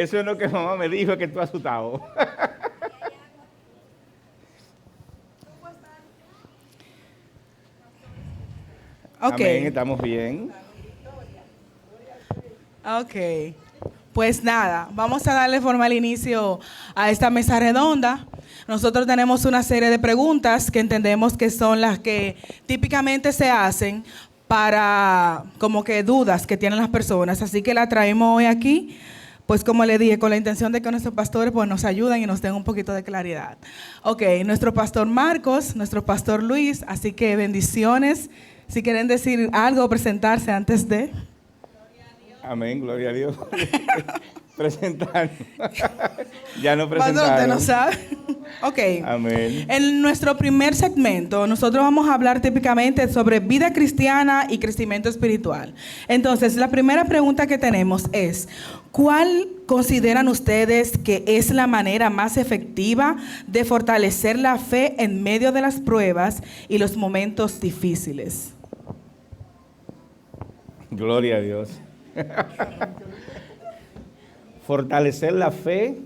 Eso es lo que mamá me dijo, que tú has asustado. Ok. Amén, estamos bien. Ok. Pues nada, vamos a darle formal inicio a esta mesa redonda. Nosotros tenemos una serie de preguntas que entendemos que son las que típicamente se hacen para como que dudas que tienen las personas. Así que la traemos hoy aquí, pues como le dije, con la intención de que nuestros pastores pues, nos ayuden y nos den un poquito de claridad. Ok, nuestro pastor Marcos, nuestro pastor Luis, así que bendiciones. Si quieren decir algo o presentarse antes de... Amén, gloria a Dios. Presentar. Ya no Pastor, usted presentaron. no sabe. Ok. Amén. En nuestro primer segmento, nosotros vamos a hablar típicamente sobre vida cristiana y crecimiento espiritual. Entonces, la primera pregunta que tenemos es, ¿cuál consideran ustedes que es la manera más efectiva de fortalecer la fe en medio de las pruebas y los momentos difíciles? Gloria a Dios. Fortalecer la fe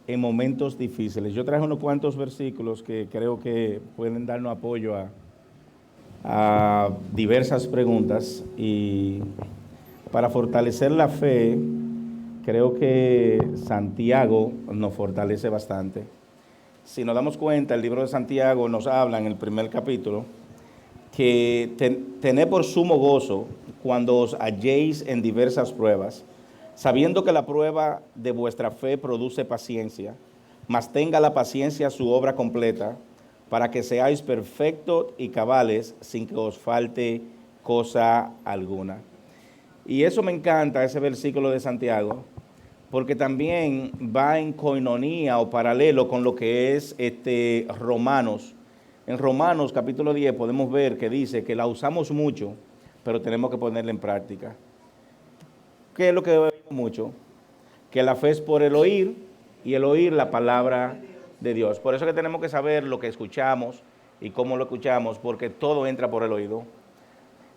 en momentos difíciles. Yo traje unos cuantos versículos que creo que pueden darnos apoyo a diversas preguntas, y para fortalecer la fe, creo que Santiago nos fortalece bastante. Si nos damos cuenta, el libro de Santiago nos habla en el primer capítulo que tened por sumo gozo cuando os halléis en diversas pruebas, sabiendo que la prueba de vuestra fe produce paciencia, mas tenga la paciencia su obra completa, para que seáis perfectos y cabales sin que os falte cosa alguna. Y eso me encanta, ese versículo de Santiago, porque también va en coinonía o paralelo con lo que es Romanos. En Romanos capítulo 10 podemos ver que dice que la usamos mucho, pero tenemos que ponerla en práctica. ¿Qué es lo que oímos mucho? Que la fe es por el oír, y el oír la palabra de Dios. Por eso que tenemos que saber lo que escuchamos y cómo lo escuchamos, porque todo entra por el oído.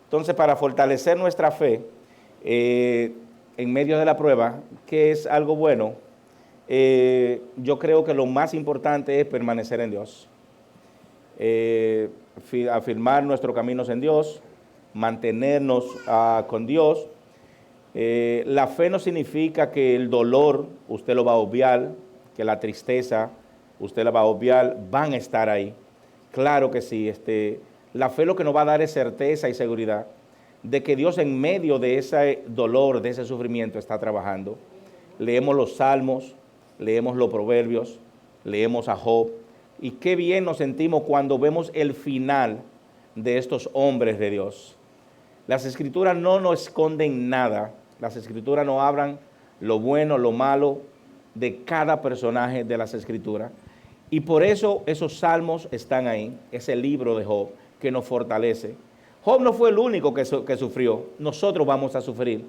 Entonces, para fortalecer nuestra fe en medio de la prueba, que es algo bueno, yo creo que lo más importante es permanecer en Dios. Afirmar nuestros caminos en Dios, mantenernos con Dios. La fe no significa que el dolor usted lo va a obviar, que la tristeza usted la va a obviar, van a estar ahí. Claro que sí, la fe lo que nos va a dar es certeza y seguridad de que Dios en medio de ese dolor, de ese sufrimiento, está trabajando. Leemos los salmos, leemos los proverbios, leemos a Job, y qué bien nos sentimos cuando vemos el final de estos hombres de Dios. Las escrituras no nos esconden nada, las escrituras nos hablan lo bueno, lo malo de cada personaje de las escrituras, y por eso esos salmos están ahí, ese libro de Job que nos fortalece. Job no fue el único que sufrió, nosotros vamos a sufrir.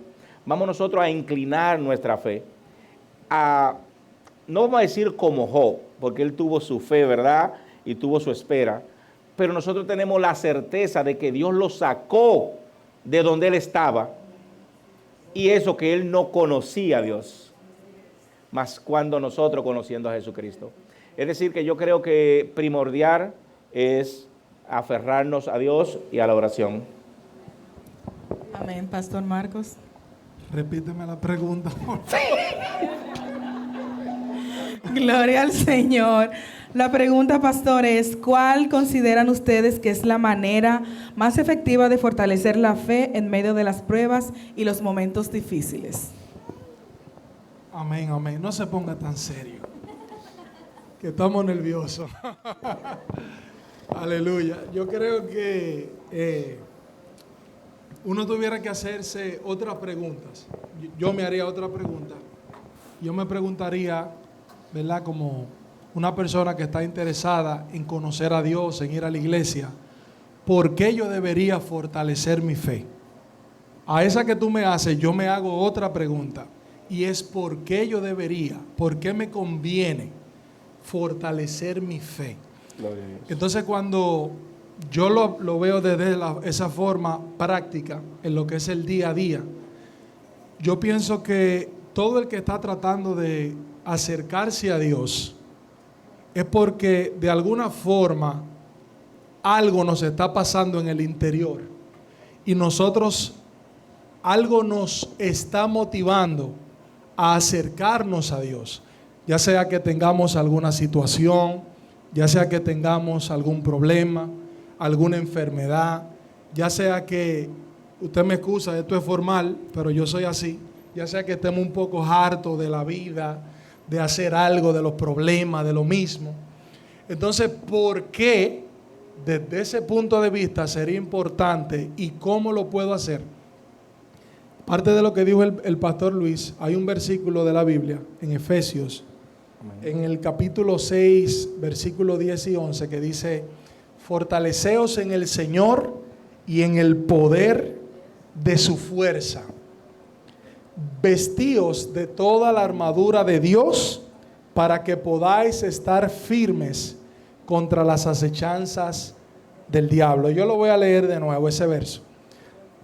Vamos nosotros a inclinar nuestra fe, no vamos a decir como Job, porque él tuvo su fe, ¿verdad? Y tuvo su espera, pero nosotros tenemos la certeza de que Dios lo sacó de donde él estaba, y eso que él no conocía a Dios, más cuando nosotros conociendo a Jesucristo. Es decir, que yo creo que primordial es aferrarnos a Dios y a la oración. Amén, Pastor Marcos. Repíteme la pregunta, por favor. Gloria al Señor. La pregunta, pastor, es ¿cuál consideran ustedes que es la manera más efectiva de fortalecer la fe en medio de las pruebas y los momentos difíciles? Amén, amén. No se ponga tan serio, que estamos nerviosos. Aleluya. Yo creo que uno tuviera que hacerse otras preguntas. Yo me haría otra pregunta. Yo me preguntaría, ¿verdad? Como una persona que está interesada en conocer a Dios, en ir a la iglesia, ¿por qué yo debería fortalecer mi fe? A esa que tú me haces, yo me hago otra pregunta, y es ¿por qué yo debería, por qué me conviene fortalecer mi fe? Entonces, cuando yo lo veo desde esa forma práctica, en lo que es el día a día, yo pienso que todo el que está tratando de acercarse a Dios es porque de alguna forma algo nos está pasando en el interior y nosotros, algo nos está motivando a acercarnos a Dios, ya sea que tengamos alguna situación, ya sea que tengamos algún problema, alguna enfermedad, ya sea que, usted me excusa, esto es formal, pero yo soy así, ya sea que estemos un poco hartos de la vida, de hacer algo, de los problemas, de lo mismo. Entonces, ¿por qué desde ese punto de vista sería importante y cómo lo puedo hacer? Parte de lo que dijo el pastor Luis, hay un versículo de la Biblia en Efesios, en el capítulo 6, versículo 10 y 11, que dice: fortaleceos en el Señor y en el poder de su fuerza. Vestíos de toda la armadura de Dios para que podáis estar firmes contra las acechanzas del diablo. Yo lo voy a leer de nuevo, ese verso.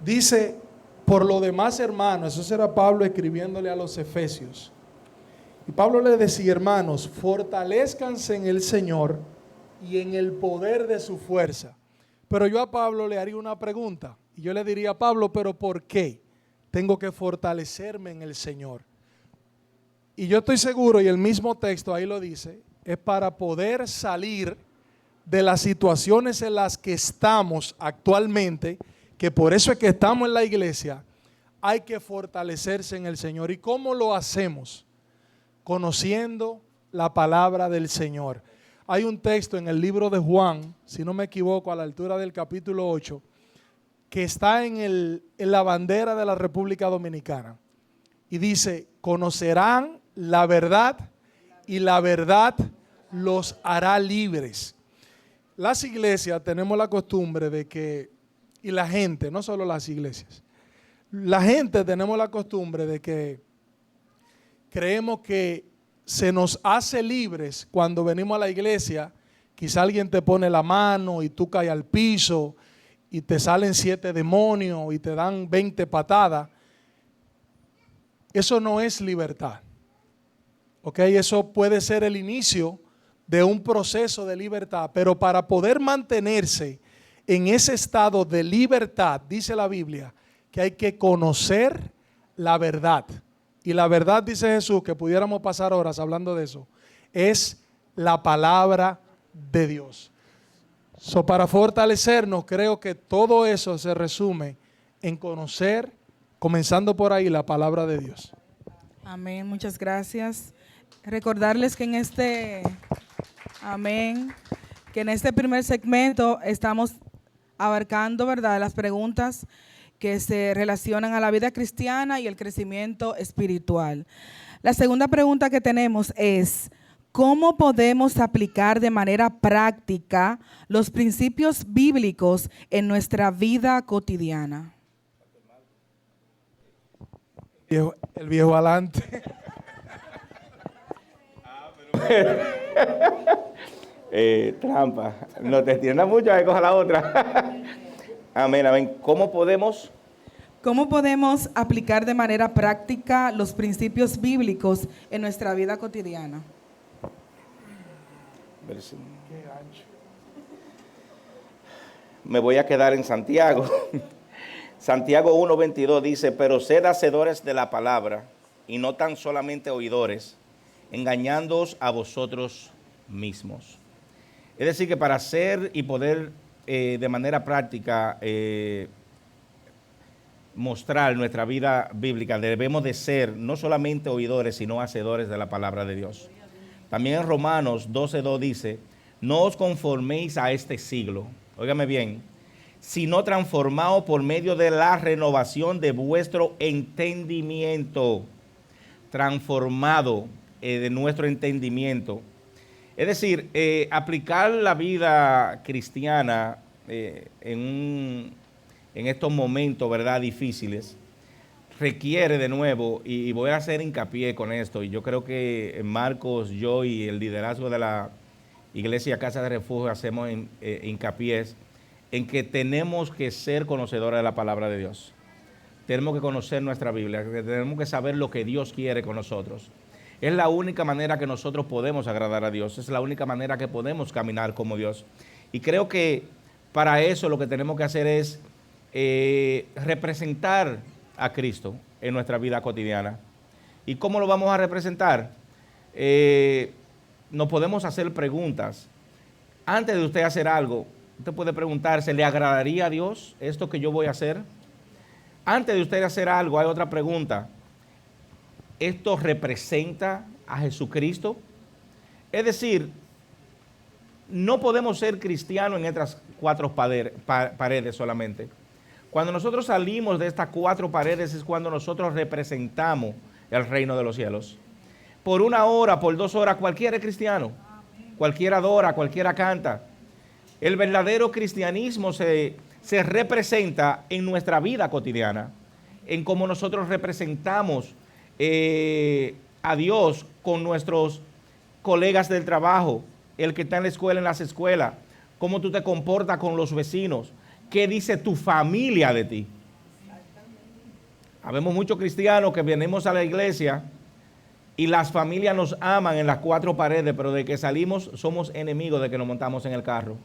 Dice: por lo demás, hermanos, eso será Pablo escribiéndole a los efesios. Y Pablo le decía: hermanos, fortalezcanse en el Señor y en el poder de su fuerza. Pero yo a Pablo le haría una pregunta. Y yo le diría: Pablo, ¿pero por qué tengo que fortalecerme en el Señor? Y yo estoy seguro, y el mismo texto ahí lo dice, es para poder salir de las situaciones en las que estamos actualmente, que por eso es que estamos en la iglesia. Hay que fortalecerse en el Señor. ¿Y cómo lo hacemos? Conociendo la palabra del Señor. Hay un texto en el libro de Juan, si no me equivoco, a la altura del capítulo 8, que está en la bandera de la República Dominicana. Y dice: conocerán la verdad y la verdad los hará libres. Las iglesias tenemos la costumbre de que, y la gente, no solo las iglesias, la gente tenemos la costumbre de que creemos que se nos hace libres cuando venimos a la iglesia. Quizá alguien te pone la mano y tú caes al piso y te salen 7 demonios y te dan 20 patadas. Eso no es libertad. ¿Ok? Eso puede ser el inicio de un proceso de libertad, pero para poder mantenerse en ese estado de libertad, dice la Biblia, que hay que conocer la verdad. Y la verdad, dice Jesús, que pudiéramos pasar horas hablando de eso, es la palabra de Dios. Para fortalecernos, creo que todo eso se resume en conocer, comenzando por ahí, la palabra de Dios. Amén, muchas gracias. Recordarles que en este primer segmento estamos abarcando, ¿verdad?, las preguntas que se relacionan a la vida cristiana y el crecimiento espiritual. La segunda pregunta que tenemos es: ¿cómo podemos aplicar de manera práctica los principios bíblicos en nuestra vida cotidiana? El viejo adelante. Trampa. No te extiendas mucho, que coja la otra. Amén, amén. ¿Cómo podemos aplicar de manera práctica los principios bíblicos en nuestra vida cotidiana? Me voy a quedar en Santiago. Santiago 1:22 dice: pero sed hacedores de la palabra y no tan solamente oidores, engañándoos a vosotros mismos. Es decir, que para hacer y poder de manera práctica mostrar nuestra vida bíblica, debemos de ser no solamente oidores, sino hacedores de la palabra de Dios. También en Romanos 12:2 dice: no os conforméis a este siglo, óigame bien, sino transformaos por medio de la renovación de vuestro entendimiento. Transformado de nuestro entendimiento. Es decir, aplicar la vida cristiana en estos momentos, ¿verdad?, difíciles, requiere de nuevo, y voy a hacer hincapié con esto, y yo creo que Marcos, yo y el liderazgo de la Iglesia Casa de Refugio hacemos hincapié en que tenemos que ser conocedores de la palabra de Dios. tenemos que conocer nuestra Biblia, que tenemos que saber lo que Dios quiere con nosotros. Es la única manera que nosotros podemos agradar a Dios, es la única manera que podemos caminar como Dios. Y creo que para eso lo que tenemos que hacer es representar a Cristo en nuestra vida cotidiana. ¿Y cómo lo vamos a representar? Nos podemos hacer preguntas. Antes de usted hacer algo, usted puede preguntarse, ¿le agradaría a Dios esto que yo voy a hacer? Antes de usted hacer algo, hay otra pregunta. ¿Esto representa a Jesucristo? Es decir, no podemos ser cristianos en estas 4 paredes solamente. Cuando nosotros salimos de estas 4 paredes es cuando nosotros representamos el reino de los cielos. Por 1 hora, por 2 horas, cualquiera es cristiano. Cualquiera adora, cualquiera canta. El verdadero cristianismo se representa en nuestra vida cotidiana, en cómo nosotros representamos a Dios con nuestros colegas del trabajo, el que está en la escuela, en las escuelas, cómo tú te comportas con los vecinos, qué dice tu familia de ti. Habemos muchos cristianos que venimos a la iglesia y las familias nos aman en las 4 paredes, pero de que salimos somos enemigos de que nos montamos en el carro.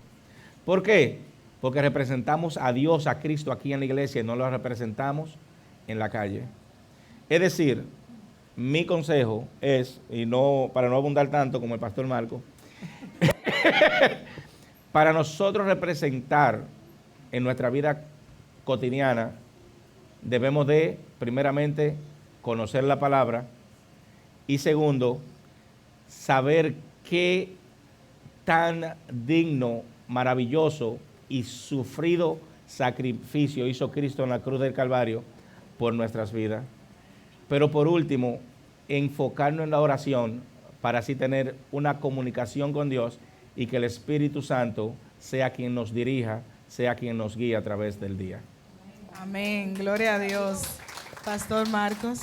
¿Por qué? Porque representamos a Dios, a Cristo aquí en la iglesia y no lo representamos en la calle. Es decir, mi consejo es, y no para no abundar tanto como el pastor Marco, para nosotros representar en nuestra vida cotidiana, debemos de, primeramente, conocer la palabra y segundo, saber qué tan digno, maravilloso y sufrido sacrificio hizo Cristo en la cruz del Calvario por nuestras vidas. Pero por último, enfocarnos en la oración para así tener una comunicación con Dios y que el Espíritu Santo sea quien nos dirija, sea quien nos guíe a través del día. Amén, gloria a Dios. Pastor Marcos.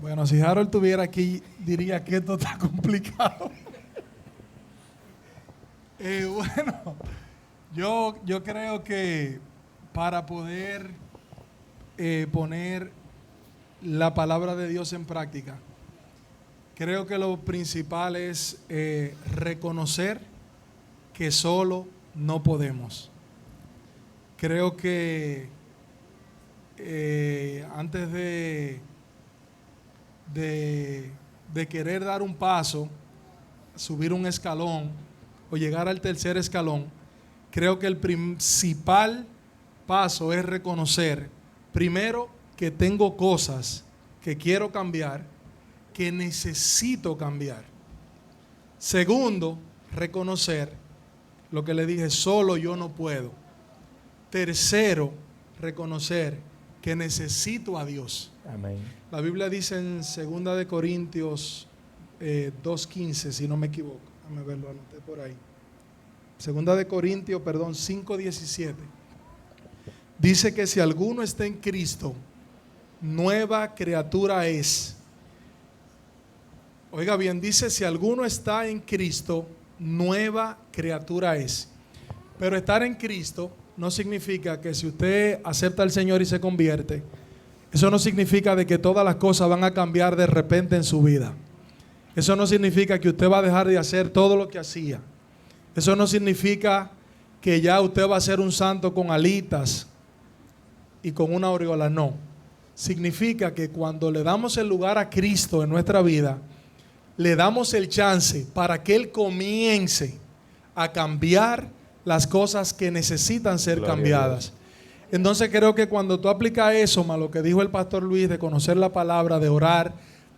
Bueno, si Harold estuviera aquí, diría que esto está complicado. Bueno, yo creo que para poder poner la palabra de Dios en práctica, creo que lo principal es reconocer que solo no podemos. Creo que antes de querer dar un paso, subir un escalón o llegar al tercer escalón, creo que el principal paso es reconocer, primero, que tengo cosas que quiero cambiar, que necesito cambiar. Segundo, reconocer lo que le dije, solo yo no puedo. Tercero, reconocer que necesito a Dios. Amén. La Biblia dice en 2 de Corintios 2:15, si no me equivoco. Déjame verlo, anoté por ahí. 2 de Corintios, 5:17. Dice que si alguno está en Cristo, nueva criatura es. Oiga bien, dice si alguno está en Cristo, nueva criatura es. Pero estar en Cristo no significa que si usted acepta al Señor y se convierte, eso no significa de que todas las cosas van a cambiar de repente en su vida. Eso no significa que usted va a dejar de hacer todo lo que hacía. Eso no significa que ya usted va a ser un santo con alitas y con una aureola, no. Significa que cuando le damos el lugar a Cristo en nuestra vida, le damos el chance para que Él comience a cambiar las cosas que necesitan ser cambiadas. Entonces creo que cuando tú aplicas eso, más lo que dijo el pastor Luis, de conocer la palabra, de orar,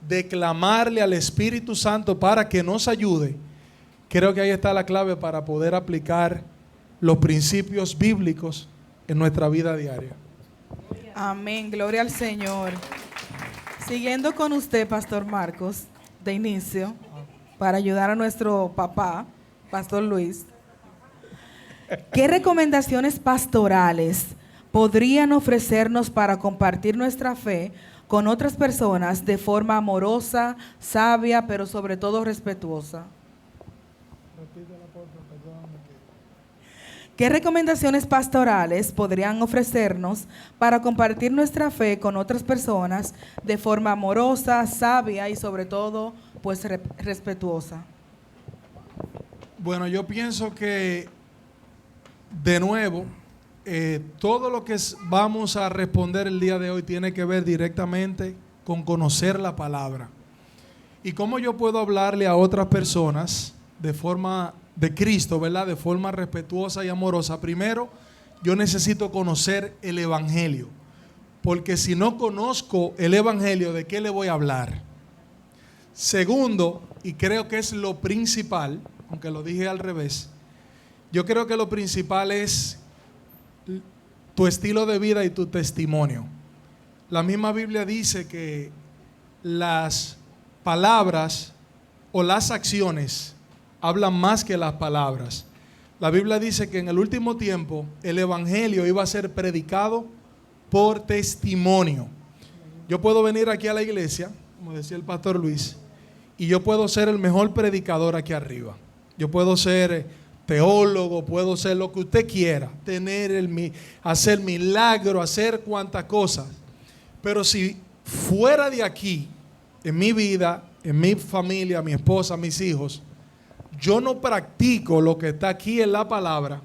de clamarle al Espíritu Santo para que nos ayude, creo que ahí está la clave para poder aplicar los principios bíblicos en nuestra vida diaria. Amén, gloria al Señor. Siguiendo con usted, Pastor Marcos, de inicio, para ayudar a nuestro papá, Pastor Luis, ¿qué recomendaciones pastorales podrían ofrecernos para compartir nuestra fe con otras personas de forma amorosa, sabia, pero sobre todo respetuosa? ¿Qué recomendaciones pastorales podrían ofrecernos para compartir nuestra fe con otras personas de forma amorosa, sabia y sobre todo, pues, respetuosa? Bueno, yo pienso que, de nuevo, todo lo que vamos a responder el día de hoy tiene que ver directamente con conocer la palabra. Y cómo yo puedo hablarle a otras personas de forma de Cristo, ¿verdad? De forma respetuosa y amorosa. Primero, yo necesito conocer el Evangelio. Porque si no conozco el Evangelio, ¿de qué le voy a hablar? Segundo, y creo que es lo principal, aunque lo dije al revés, yo creo que lo principal es tu estilo de vida y tu testimonio. La misma Biblia dice que las palabras o las acciones hablan más que las palabras. La Biblia dice que en el último tiempo el Evangelio iba a ser predicado por testimonio. Yo puedo venir aquí a la iglesia, como decía el pastor Luis, y yo puedo ser el mejor predicador aquí arriba. Yo puedo ser teólogo, puedo ser lo que usted quiera, hacer milagro, hacer cuantas cosas. Pero si fuera de aquí, en mi vida, en mi familia, mi esposa, mis hijos, yo no practico lo que está aquí en la palabra,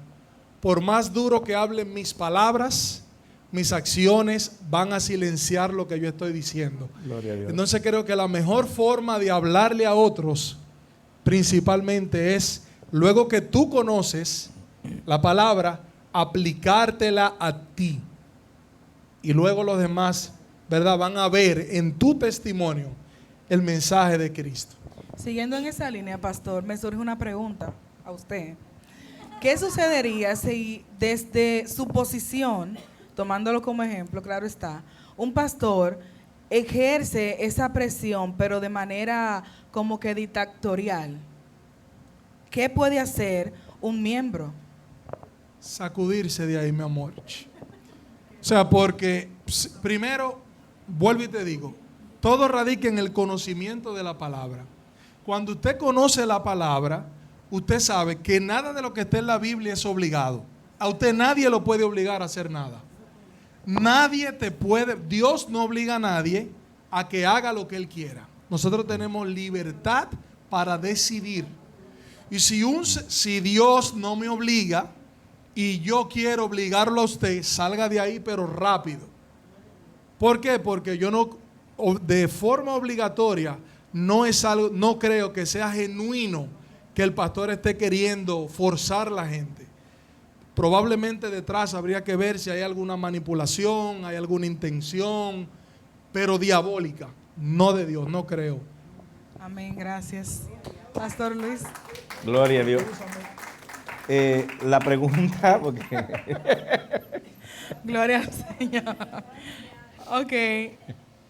por más duro que hablen mis palabras, mis acciones van a silenciar lo que yo estoy diciendo. Gloria a Dios. Entonces creo que la mejor forma de hablarle a otros principalmente es, luego que tú conoces la palabra, aplicártela a ti. Y luego los demás, ¿verdad?, van a ver en tu testimonio el mensaje de Cristo. Siguiendo en esa línea, pastor, me surge una pregunta a usted. ¿Qué sucedería si desde su posición, tomándolo como ejemplo, claro está, un pastor ejerce esa presión, pero de manera como que dictatorial? ¿Qué puede hacer un miembro? Sacudirse de ahí, mi amor. O sea, porque primero, vuelvo y te digo, todo radica en el conocimiento de la palabra. Cuando usted conoce la palabra, usted sabe que nada de lo que está en la Biblia es obligado. A usted nadie lo puede obligar a hacer nada. Nadie te puede, Dios no obliga a nadie a que haga lo que Él quiera. Nosotros tenemos libertad para decidir. Y si Dios no me obliga y yo quiero obligarlo a usted, salga de ahí, pero rápido. ¿Por qué? Porque yo no, de forma obligatoria, no creo que sea genuino que el pastor esté queriendo forzar a la gente. Probablemente detrás habría que ver si hay alguna manipulación, hay alguna intención, pero diabólica, no de Dios, no creo. Amén, gracias. Pastor Luis. Gloria a Dios. La pregunta, porque Gloria al Señor. Ok.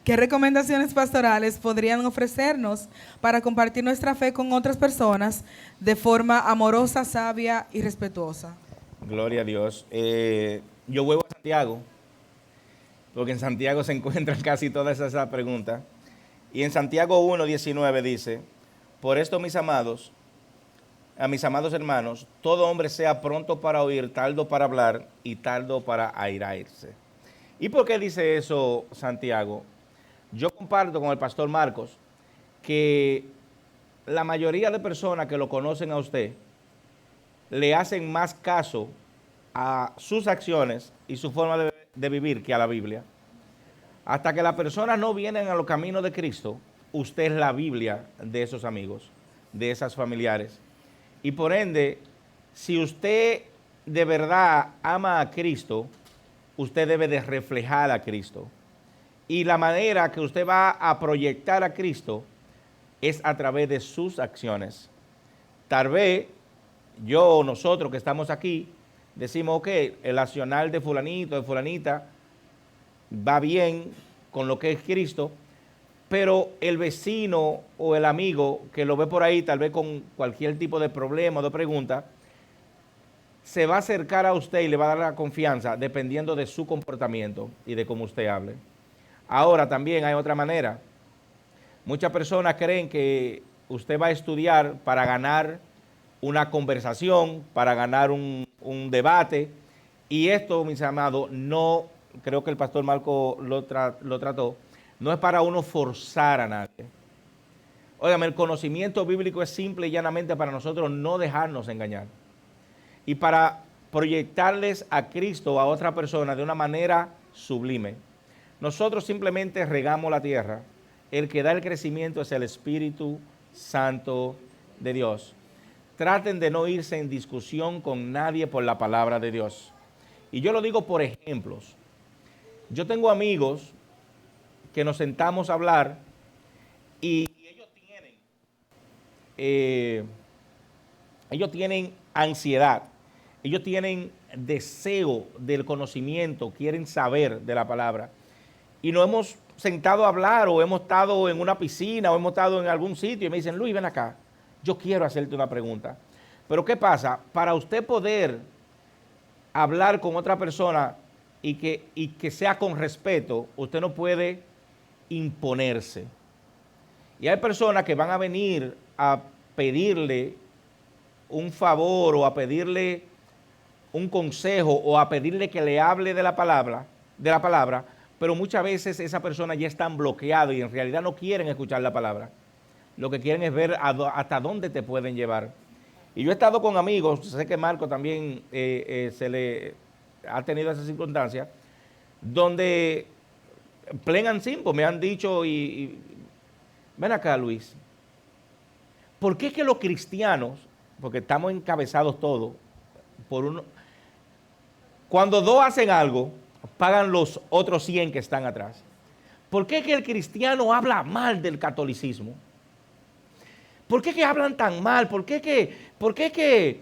¿Qué recomendaciones pastorales podrían ofrecernos para compartir nuestra fe con otras personas de forma amorosa, sabia y respetuosa? Gloria a Dios. Yo vuelvo a Santiago, porque en Santiago se encuentran casi todas esas preguntas. Y en Santiago 1:19 dice: por esto, mis amados hermanos, todo hombre sea pronto para oír, tardo para hablar y tardo para airarse. ¿Y por qué dice eso Santiago? Yo comparto con el pastor Marcos que la mayoría de personas que lo conocen a usted le hacen más caso a sus acciones y su forma de vivir que a la Biblia. Hasta que las personas no vienen a los caminos de Cristo, usted es la Biblia de esos amigos, de esas familiares. Y por ende, si usted de verdad ama a Cristo, usted debe de reflejar a Cristo. Y la manera que usted va a proyectar a Cristo es a través de sus acciones. Tal vez yo o nosotros que estamos aquí decimos, ok, el accionar de fulanito, de fulanita, va bien con lo que es Cristo, pero el vecino o el amigo que lo ve por ahí, tal vez con cualquier tipo de problema o de pregunta, se va a acercar a usted y le va a dar la confianza dependiendo de su comportamiento y de cómo usted hable. Ahora también hay otra manera. Muchas personas creen que usted va a estudiar para ganar una conversación, para ganar un un debate. Y esto, mis amados, no, creo que el pastor Marco lo trató, no es para uno forzar a nadie. Óigame, el conocimiento bíblico es simple y llanamente para nosotros no dejarnos engañar. Y para proyectarles a Cristo a otra persona de una manera sublime. Nosotros simplemente regamos la tierra. El que da el crecimiento es el Espíritu Santo de Dios. Traten de no irse en discusión con nadie por la palabra de Dios. Y yo lo digo por ejemplos. Yo tengo amigos que nos sentamos a hablar y ellos tienen ansiedad, ellos tienen deseo del conocimiento, quieren saber de la palabra. Y nos hemos sentado a hablar o hemos estado en una piscina o hemos estado en algún sitio y me dicen, Luis, ven acá, yo quiero hacerte una pregunta. Pero ¿qué pasa? Para usted poder hablar con otra persona y que sea con respeto, usted no puede imponerse. Y hay personas que van a venir a pedirle un favor o a pedirle un consejo o a pedirle que le hable de la palabra, pero muchas veces esa persona ya están bloqueados y en realidad no quieren escuchar la palabra. Lo que quieren es ver hasta dónde te pueden llevar. Y yo he estado con amigos, sé que Marco también se le ha tenido esa circunstancia, donde plain and simple me han dicho, ven acá, Luis, ¿por qué es que los cristianos, porque estamos encabezados todos, cuando dos hacen algo, pagan los otros 100 que están atrás? ¿Por qué es que el cristiano habla mal del catolicismo? ¿Por qué es que hablan tan mal? ¿Por qué es que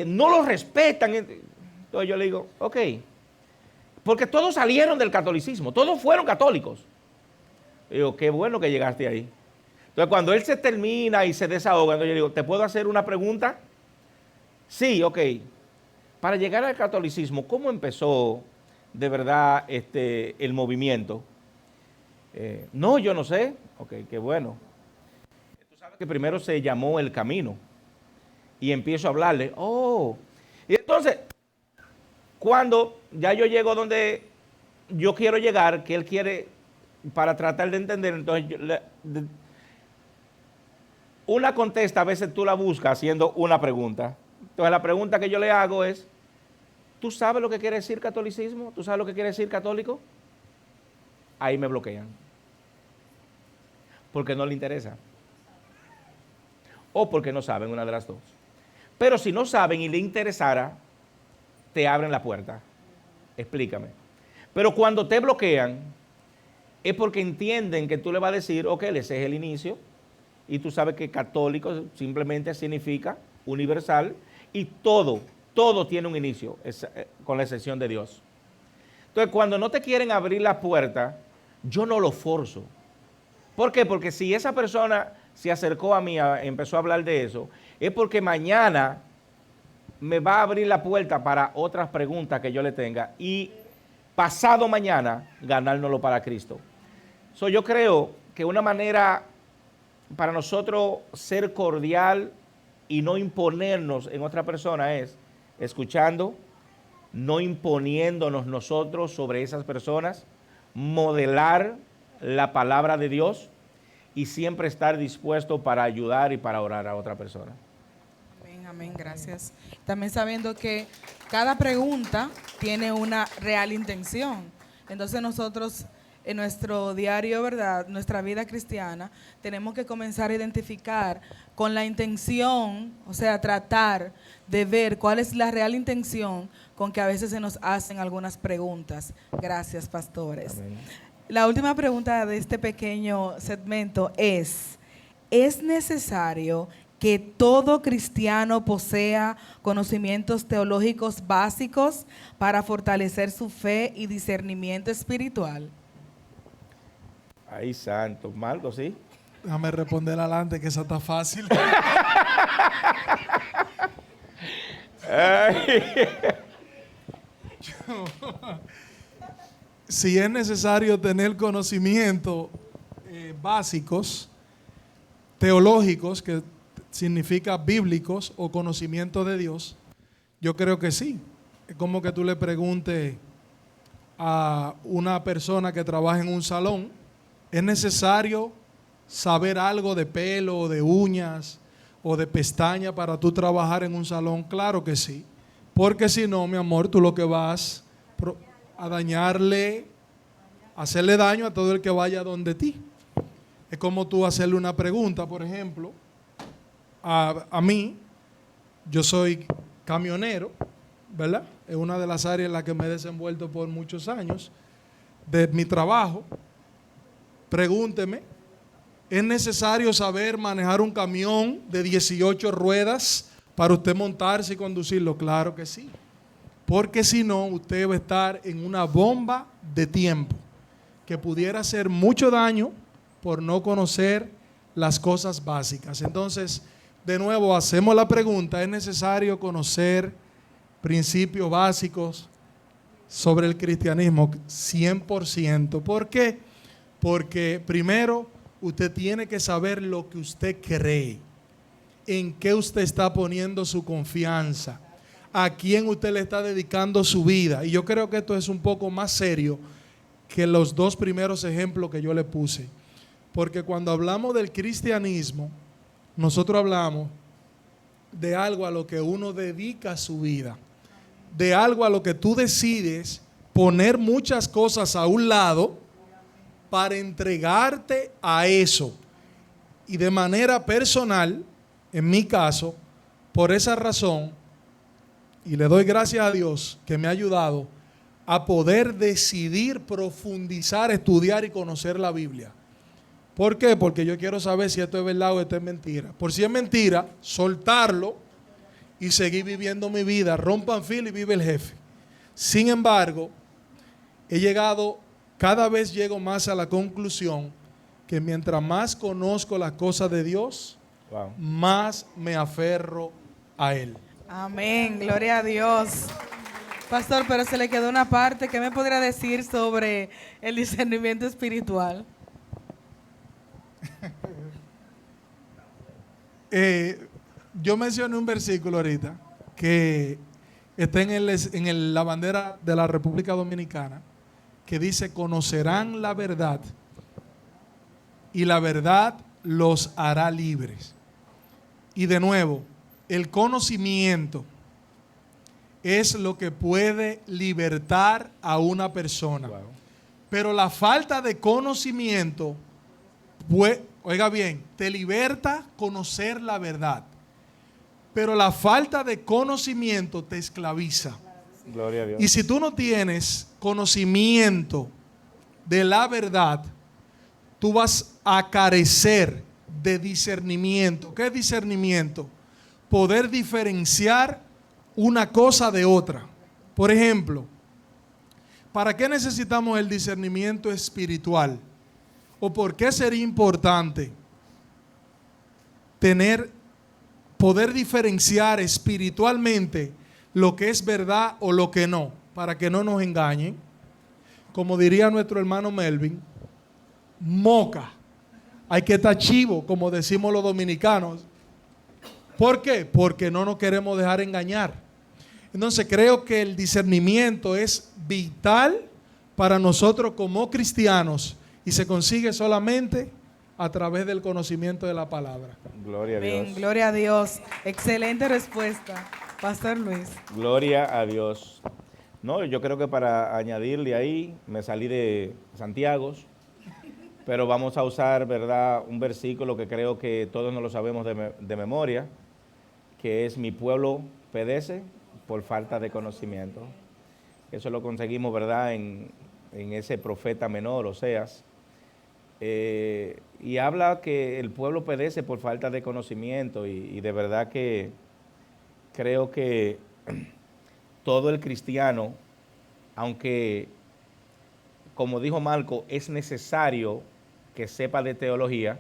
no los respetan? Entonces yo le digo, ok, porque todos salieron del catolicismo, todos fueron católicos. Y digo, qué bueno que llegaste ahí. Entonces cuando él se termina y se desahoga, entonces yo digo, ¿te puedo hacer una pregunta? Sí, ok. Para llegar al catolicismo, ¿cómo empezó de verdad el movimiento? No, yo no sé. Ok, qué bueno. Tú sabes que primero se llamó El Camino. Y empiezo a hablarle. Oh. Y entonces, cuando ya yo llego donde yo quiero llegar, que él quiere, para tratar de entender, entonces una contesta, a veces tú la buscas haciendo una pregunta. Entonces la pregunta que yo le hago es, ¿tú sabes lo que quiere decir catolicismo? ¿Tú sabes lo que quiere decir católico? Ahí me bloquean. Porque no le interesa. O porque no saben, una de las dos. Pero si no saben y le interesara, te abren la puerta. Explícame. Pero cuando te bloquean, es porque entienden que tú le vas a decir, ok, ese es el inicio, y tú sabes que católico simplemente significa universal, y todo tiene un inicio, con la excepción de Dios. Entonces, cuando no te quieren abrir la puerta, yo no lo forzo. ¿Por qué? Porque si esa persona se acercó a mí, empezó a hablar de eso, es porque mañana me va a abrir la puerta para otras preguntas que yo le tenga y pasado mañana ganárnoslo para Cristo. Yo creo que una manera para nosotros ser cordial y no imponernos en otra persona es escuchando, no imponiéndonos nosotros sobre esas personas, modelar la palabra de Dios y siempre estar dispuesto para ayudar y para orar a otra persona. Amén, amén, gracias. También sabiendo que cada pregunta tiene una real intención. Entonces nosotros en nuestro diario, ¿verdad?, nuestra vida cristiana, tenemos que comenzar a identificar con la intención, o sea, tratar de ver cuál es la real intención con que a veces se nos hacen algunas preguntas. Gracias, pastores. Amén. La última pregunta de este pequeño segmento ¿es necesario que todo cristiano posea conocimientos teológicos básicos para fortalecer su fe y discernimiento espiritual? Ay, santo, Marco, ¿sí? Déjame responder adelante, que esa está fácil. Si es necesario tener conocimientos básicos, teológicos, que significa bíblicos o conocimiento de Dios, Yo creo que sí. Es como que tú le preguntes a una persona que trabaja en un salón, ¿es necesario saber algo de pelo, o de uñas o de pestaña para tú trabajar en un salón? Claro que sí. Porque si no, mi amor, tú lo que vas a dañarle, hacerle daño a todo el que vaya donde ti. Es como tú hacerle una pregunta, por ejemplo, a mí, yo soy camionero, ¿verdad? Es una de las áreas en las que me he desenvuelto por muchos años de mi trabajo. Pregúnteme, ¿es necesario saber manejar un camión de 18 ruedas para usted montarse y conducirlo? Claro que sí. Porque si no, usted va a estar en una bomba de tiempo que pudiera hacer mucho daño por no conocer las cosas básicas. Entonces, de nuevo, hacemos la pregunta, ¿es necesario conocer principios básicos sobre el cristianismo? 100%. ¿Por qué? Porque primero, usted tiene que saber lo que usted cree, en qué usted está poniendo su confianza, a quién usted le está dedicando su vida. Y yo creo que esto es un poco más serio que los dos primeros ejemplos que yo le puse. Porque cuando hablamos del cristianismo, nosotros hablamos de algo a lo que uno dedica su vida, de algo a lo que tú decides poner muchas cosas a un lado para entregarte a eso. Y de manera personal, en mi caso, por esa razón, y le doy gracias a Dios que me ha ayudado a poder decidir profundizar, estudiar y conocer la Biblia. ¿Por qué? Porque yo quiero saber si esto es verdad o esto es mentira. Por si es mentira, soltarlo y seguir viviendo mi vida. Rompan fila y vive el jefe. Sin embargo, cada vez llego más a la conclusión que mientras más conozco las cosas de Dios, Wow. más me aferro a Él. Amén, gloria a Dios. Pastor, pero se le quedó una parte. ¿Qué me podría decir sobre el discernimiento espiritual? Yo mencioné un versículo ahorita que está en la bandera de la República Dominicana, que dice: conocerán la verdad y la verdad los hará libres. Y de nuevo, el conocimiento es lo que puede libertar a una persona. Wow. Pero la falta de conocimiento, oiga bien, te liberta conocer la verdad. Pero la falta de conocimiento te esclaviza. Gloria a Dios. Y si tú no tienes conocimiento de la verdad, tú vas a carecer de discernimiento. ¿Qué es discernimiento? Poder diferenciar una cosa de otra. Por ejemplo, ¿para qué necesitamos el discernimiento espiritual? ¿O por qué sería importante poder diferenciar espiritualmente lo que es verdad o lo que no, para que no nos engañen? Como diría nuestro hermano Melvin, moca. Hay que estar chivo, como decimos los dominicanos. ¿Por qué? Porque no nos queremos dejar engañar. Entonces creo que el discernimiento es vital para nosotros como cristianos y se consigue solamente a través del conocimiento de la palabra. Gloria a Amén, Dios. gloria a Dios. Excelente respuesta, Pastor Luis. Gloria a Dios. No, yo creo que para añadirle ahí, me salí de Santiago, pero vamos a usar, ¿verdad?, un versículo que creo que todos nos lo sabemos de memoria, que es: mi pueblo perece por falta de conocimiento. Eso lo conseguimos, ¿verdad?, en ese profeta menor, Oseas. Y habla que el pueblo perece por falta de conocimiento y de verdad que creo que todo el cristiano, aunque, como dijo Marco, es necesario que sepa de teología,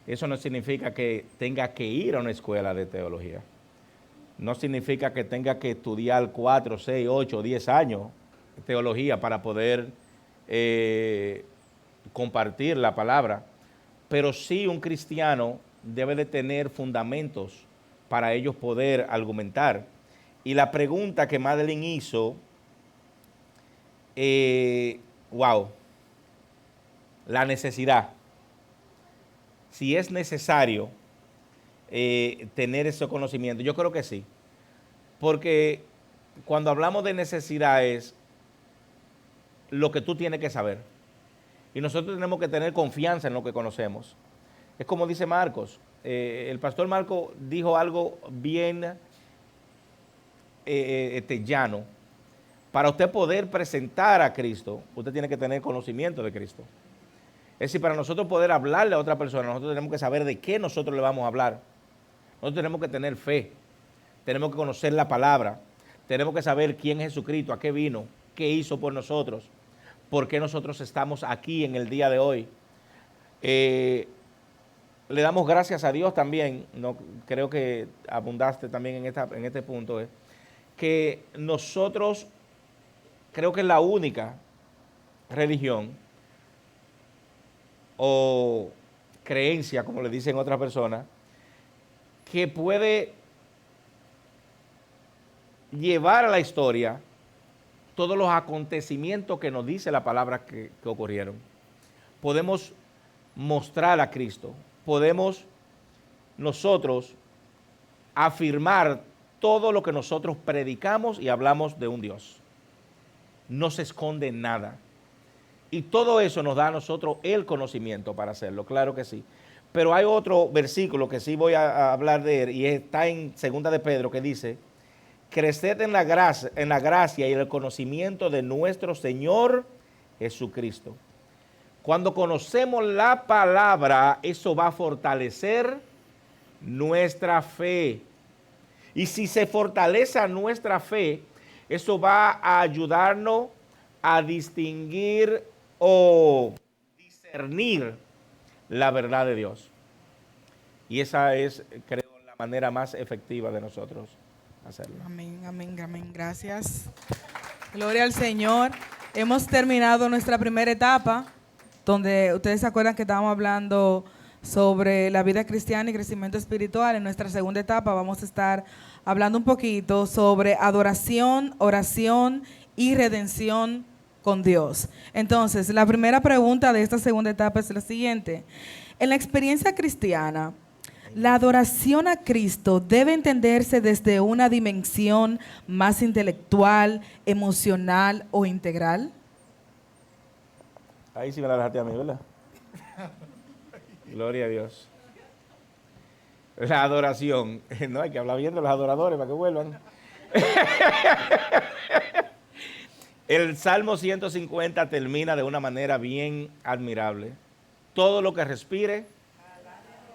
eso no significa que tenga que ir a una escuela de teología. No significa que tenga que estudiar 4, 6, 8, 10 años de teología para poder compartir la palabra, pero sí un cristiano debe de tener fundamentos para ellos poder argumentar. Y la pregunta que Madeline hizo, wow, la necesidad. Si es necesario tener ese conocimiento, yo creo que sí. Porque cuando hablamos de necesidad es lo que tú tienes que saber. Y nosotros tenemos que tener confianza en lo que conocemos. Es como dice Marcos. El pastor Marcos dijo algo bien llano. Para usted poder presentar a Cristo, usted tiene que tener conocimiento de Cristo. Es decir, para nosotros poder hablarle a otra persona, nosotros tenemos que saber de qué nosotros le vamos a hablar. Nosotros tenemos que tener fe. Tenemos que conocer la palabra. Tenemos que saber quién es Jesucristo, a qué vino, qué hizo por nosotros, por qué nosotros estamos aquí en el día de hoy. Le damos gracias a Dios también, no, creo que abundaste también en este punto, que nosotros, creo que es la única religión o creencia, como le dicen otras personas, que puede llevar a la historia todos los acontecimientos que nos dice la palabra que ocurrieron. Podemos mostrar a Cristo, podemos nosotros afirmar todo lo que nosotros predicamos y hablamos de un Dios. No se esconde nada. Y todo eso nos da a nosotros el conocimiento para hacerlo, claro que sí. Pero hay otro versículo que sí voy a hablar de él, y está en 2 de Pedro, que dice: creced en la gracia y el conocimiento de nuestro Señor Jesucristo. Cuando conocemos la palabra, eso va a fortalecer nuestra fe. Y si se fortalece nuestra fe, eso va a ayudarnos a distinguir o discernir la verdad de Dios. Y esa es, creo, la manera más efectiva de nosotros hacerlo. Amén, amén, amén. Gracias. Gloria al Señor. Hemos terminado nuestra primera etapa, donde ustedes se acuerdan que estábamos hablando sobre la vida cristiana y crecimiento espiritual. En nuestra segunda etapa vamos a estar hablando un poquito sobre adoración, oración y redención con Dios. Entonces, la primera pregunta de esta segunda etapa es la siguiente. En la experiencia cristiana, ¿la adoración a Cristo debe entenderse desde una dimensión más intelectual, emocional o integral? Ahí sí me la dejaste a mí, ¿verdad? Gloria a Dios. La adoración. No, hay que hablar bien de los adoradores para que vuelvan. El Salmo 150 termina de una manera bien admirable. Todo lo que respire,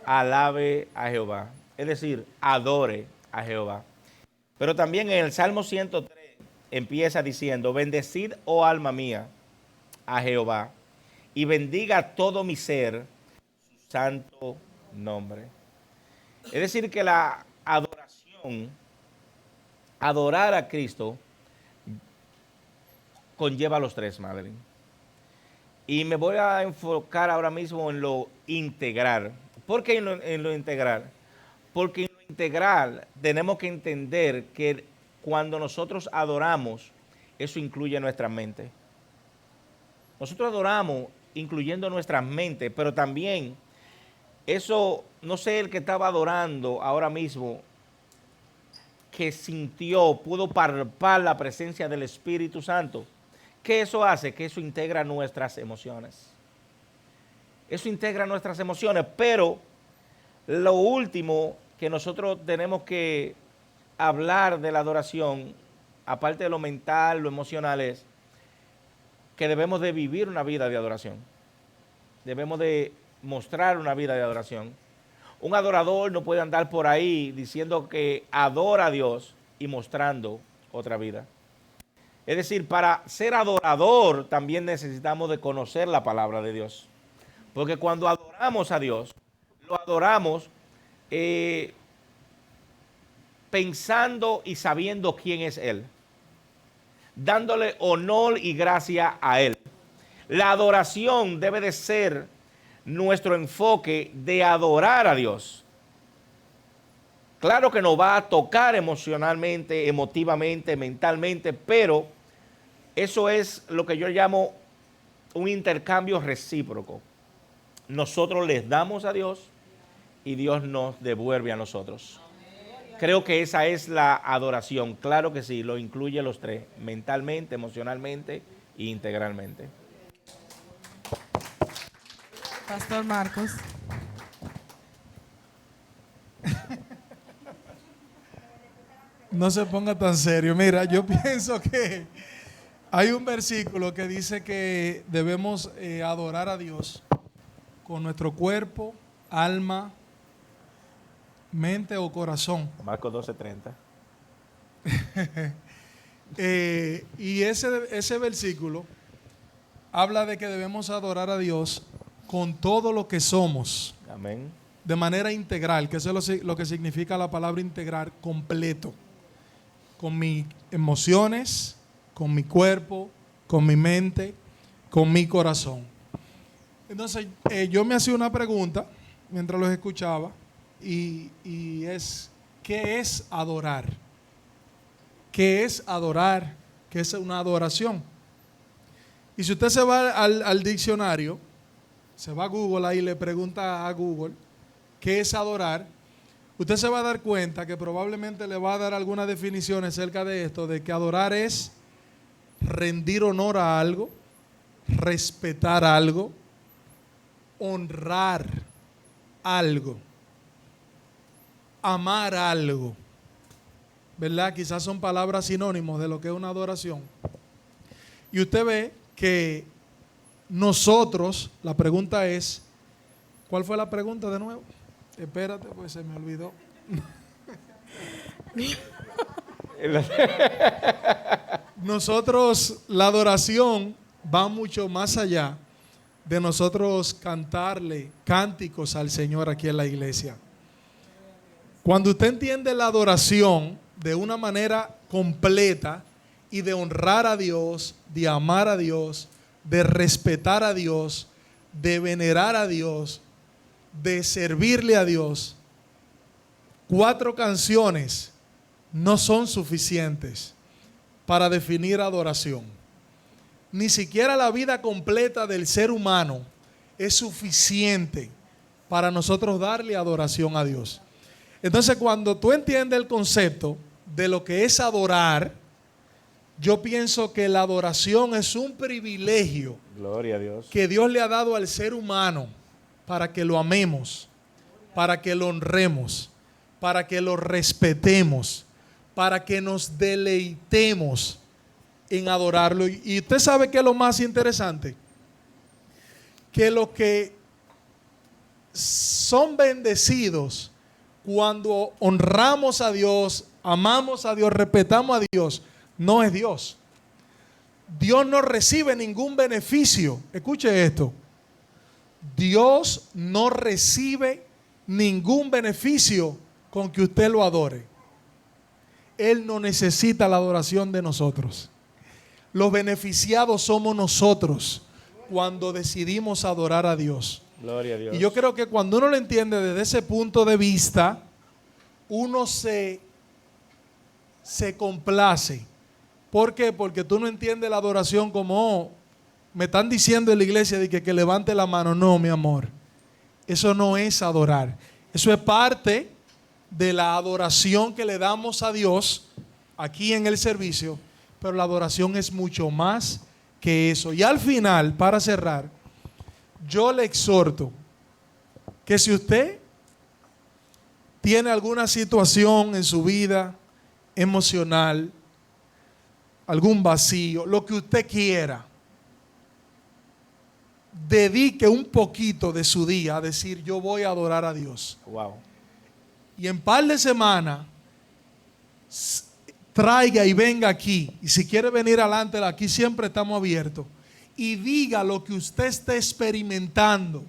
alabe a Jehová. Es decir, adore a Jehová. Pero también en el Salmo 103 empieza diciendo: bendecid, oh alma mía, a Jehová, y bendiga todo mi ser su santo nombre. Es decir, que la adoración, adorar a Cristo, conlleva los tres, Madeline. Y me voy a enfocar ahora mismo en lo integral. ¿Por qué en lo integral? Porque en lo integral tenemos que entender que cuando nosotros adoramos, eso incluye nuestra mente. Nosotros adoramos incluyendo nuestra mente, pero también eso, no sé, el que estaba adorando ahora mismo, que sintió, pudo palpar la presencia del Espíritu Santo. ¿Qué eso hace? Que eso integra nuestras emociones. Eso integra nuestras emociones, pero lo último que nosotros tenemos que hablar de la adoración, aparte de lo mental, lo emocional, es que debemos de vivir una vida de adoración. Debemos de mostrar una vida de adoración. Un adorador no puede andar por ahí diciendo que adora a Dios y mostrando otra vida. Es decir, para ser adorador también necesitamos de conocer la palabra de Dios. Porque cuando adoramos a Dios, lo adoramos pensando y sabiendo quién es Él, dándole honor y gracia a Él. La adoración debe de ser nuestro enfoque de adorar a Dios. Claro que nos va a tocar emocionalmente, emotivamente, mentalmente, pero eso es lo que yo llamo un intercambio recíproco. Nosotros les damos a Dios y Dios nos devuelve a nosotros. Creo que esa es la adoración. Claro que sí, lo incluye los tres, mentalmente, emocionalmente e integralmente. Pastor Marcos. No se ponga tan serio. Mira, yo pienso que hay un versículo que dice que debemos adorar a Dios con nuestro cuerpo, alma, mente o corazón. Marcos 12:30. Y ese versículo habla de que debemos adorar a Dios con todo lo que somos, Amén. de manera integral, que eso es lo que significa la palabra integral, completo. Con mis emociones, con mi cuerpo, con mi mente, con mi corazón. Entonces, yo me hacía una pregunta mientras los escuchaba y es, ¿qué es adorar? ¿Qué es adorar? ¿Qué es una adoración? Y si usted se va al diccionario, se va a Google ahí y le pregunta a Google, ¿qué es adorar? Usted se va a dar cuenta que probablemente le va a dar algunas definiciones acerca de esto, de que adorar es rendir honor a algo, respetar algo, honrar algo, amar algo. ¿Verdad? Quizás son palabras sinónimos de lo que es una adoración. Y usted ve que nosotros, la pregunta es, ¿cuál fue la pregunta de nuevo? Espérate, pues se me olvidó. Nosotros, la adoración va mucho más allá de nosotros cantarle cánticos al Señor aquí en la iglesia. Cuando usted entiende la adoración de una manera completa y de honrar a Dios, de amar a Dios, de respetar a Dios, de venerar a Dios, de servirle a Dios, 4 canciones no son suficientes para definir adoración. Ni siquiera la vida completa del ser humano es suficiente para nosotros darle adoración a Dios. Entonces, cuando tú entiendes el concepto de lo que es adorar, yo pienso que la adoración es un privilegio. Gloria a Dios. Que Dios le ha dado al ser humano para que lo amemos, para que lo honremos, para que lo respetemos, para que nos deleitemos en adorarlo. Y usted sabe que es lo más interesante, que los que son bendecidos cuando honramos a Dios, amamos a Dios, respetamos a Dios, no es Dios. Dios no recibe ningún beneficio. Escuche esto. Dios no recibe ningún beneficio con que usted lo adore. Él no necesita la adoración de nosotros. Los beneficiados somos nosotros cuando decidimos adorar a Dios. Gloria a Dios. Y yo creo que cuando uno lo entiende desde ese punto de vista, uno se complace. ¿Por qué? Porque tú no entiendes la adoración como, oh, me están diciendo en la iglesia de que levante la mano. No, mi amor. Eso no es adorar. Eso es parte de la adoración que le damos a Dios aquí en el servicio. Pero la adoración es mucho más que eso. Y al final, para cerrar, yo le exhorto que si usted tiene alguna situación en su vida emocional, algún vacío, lo que usted quiera, dedique un poquito de su día a decir, yo voy a adorar a Dios. Wow. Y en par de semanas, traiga y venga aquí. Y si quiere venir adelante, aquí siempre estamos abiertos. Y diga lo que usted esté experimentando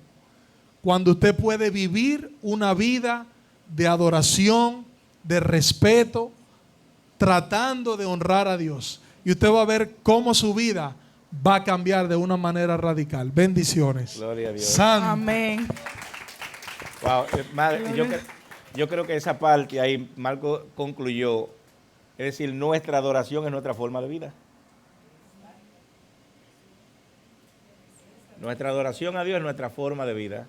cuando usted puede vivir una vida de adoración, de respeto, tratando de honrar a Dios. Y usted va a ver cómo su vida va a cambiar de una manera radical. Bendiciones. Gloria a Dios. Santo. Amén. Wow, madre, yo creo que esa parte ahí Marco concluyó, es decir, nuestra adoración es nuestra forma de vida. Nuestra adoración a Dios es nuestra forma de vida.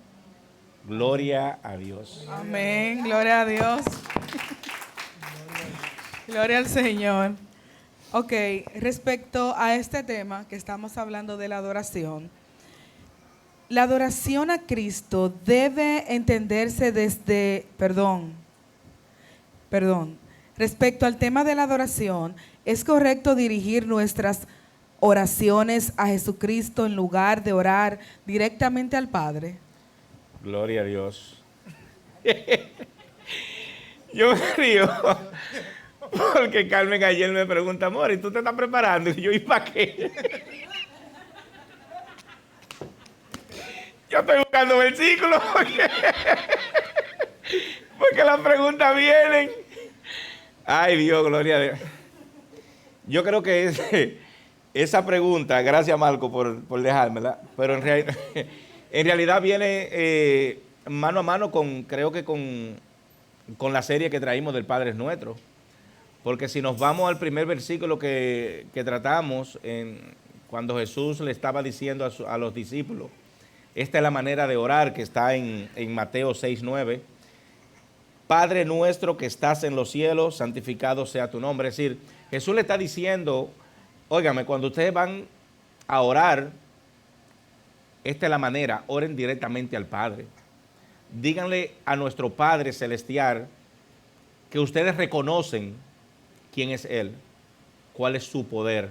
Gloria a Dios. Amén, gloria a Dios. Gloria al Señor. Ok, respecto a este tema que estamos hablando de la adoración a Cristo debe entenderse desde, respecto al tema de la adoración, ¿es correcto dirigir nuestras oraciones a Jesucristo en lugar de orar directamente al Padre? Gloria a Dios. Yo me río porque Carmen ayer me pregunta, amor, ¿y tú te estás preparando? Y yo, ¿y para qué? Yo estoy buscando versículos porque las preguntas vienen. Ay, Dios, gloria a Dios. Yo creo que esa pregunta, gracias Marco por dejármela, pero en realidad viene mano a mano creo que con la serie que traímos del Padre Nuestro. Porque si nos vamos al primer versículo que tratamos, cuando Jesús le estaba diciendo a los discípulos, esta es la manera de orar que está en Mateo 6:9. Padre nuestro que estás en los cielos, santificado sea tu nombre. Es decir, Jesús le está diciendo, óigame, cuando ustedes van a orar, esta es la manera, oren directamente al Padre. Díganle a nuestro Padre Celestial que ustedes reconocen quién es Él, cuál es su poder,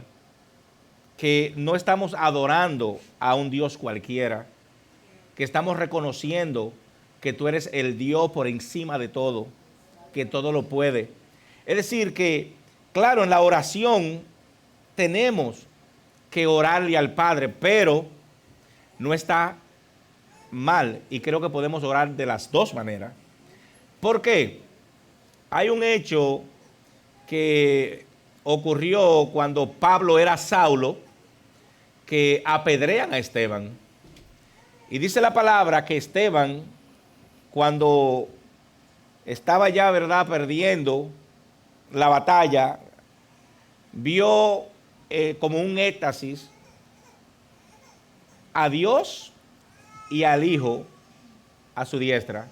que no estamos adorando a un Dios cualquiera, que estamos reconociendo que tú eres el Dios por encima de todo, que todo lo puede. Es decir que, claro, en la oración tenemos que orarle al Padre, pero no está mal y creo que podemos orar de las dos maneras. ¿Por qué? Hay un hecho que ocurrió cuando Pablo era Saulo, que apedrean a Esteban. Y dice la palabra que Esteban, cuando estaba ya, ¿verdad?, perdiendo la batalla, vio como un éxtasis a Dios y al Hijo a su diestra.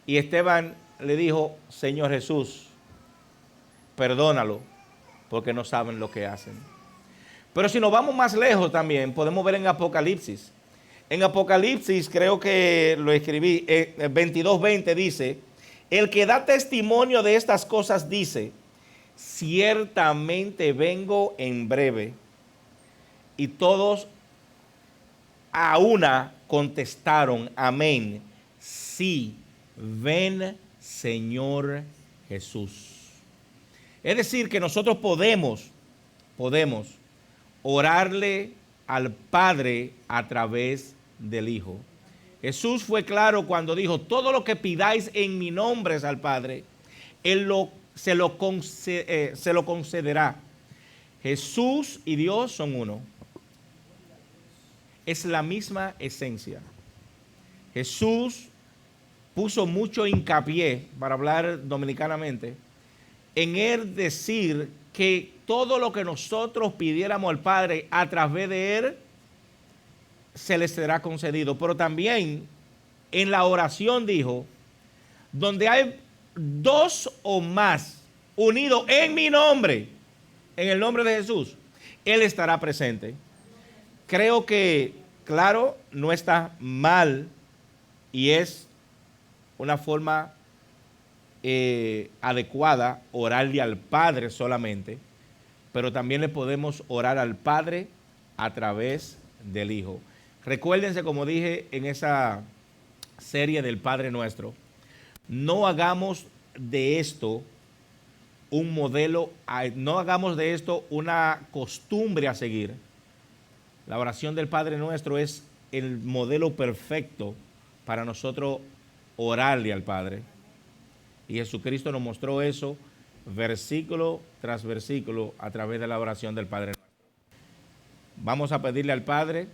Y Esteban le dijo, Señor Jesús, perdónalo, porque no saben lo que hacen. Pero si nos vamos más lejos también, podemos ver en Apocalipsis. En Apocalipsis, creo que lo escribí, 22:20 dice, el que da testimonio de estas cosas dice, ciertamente vengo en breve. Y todos a una contestaron, amén, sí, ven Señor Jesús. Es decir, que nosotros podemos orarle al Padre a través del Hijo. Jesús fue claro cuando dijo, todo lo que pidáis en mi nombre es al Padre, Él se lo concederá. Jesús y Dios son uno. Es la misma esencia. Jesús puso mucho hincapié, para hablar dominicanamente, en Él decir que todo lo que nosotros pidiéramos al Padre a través de Él, se les será concedido. Pero también en la oración dijo, donde hay dos o más unidos en mi nombre, en el nombre de Jesús, Él estará presente. Creo que, claro, no está mal y es una forma adecuada orarle al Padre solamente, pero también le podemos orar al Padre a través del Hijo. Recuérdense, como dije en esa serie del Padre Nuestro, no hagamos de esto un modelo, no hagamos de esto una costumbre a seguir. La oración del Padre Nuestro es el modelo perfecto para nosotros orarle al Padre. Y Jesucristo nos mostró eso versículo tras versículo a través de la oración del Padre Nuestro. Vamos a pedirle al Padre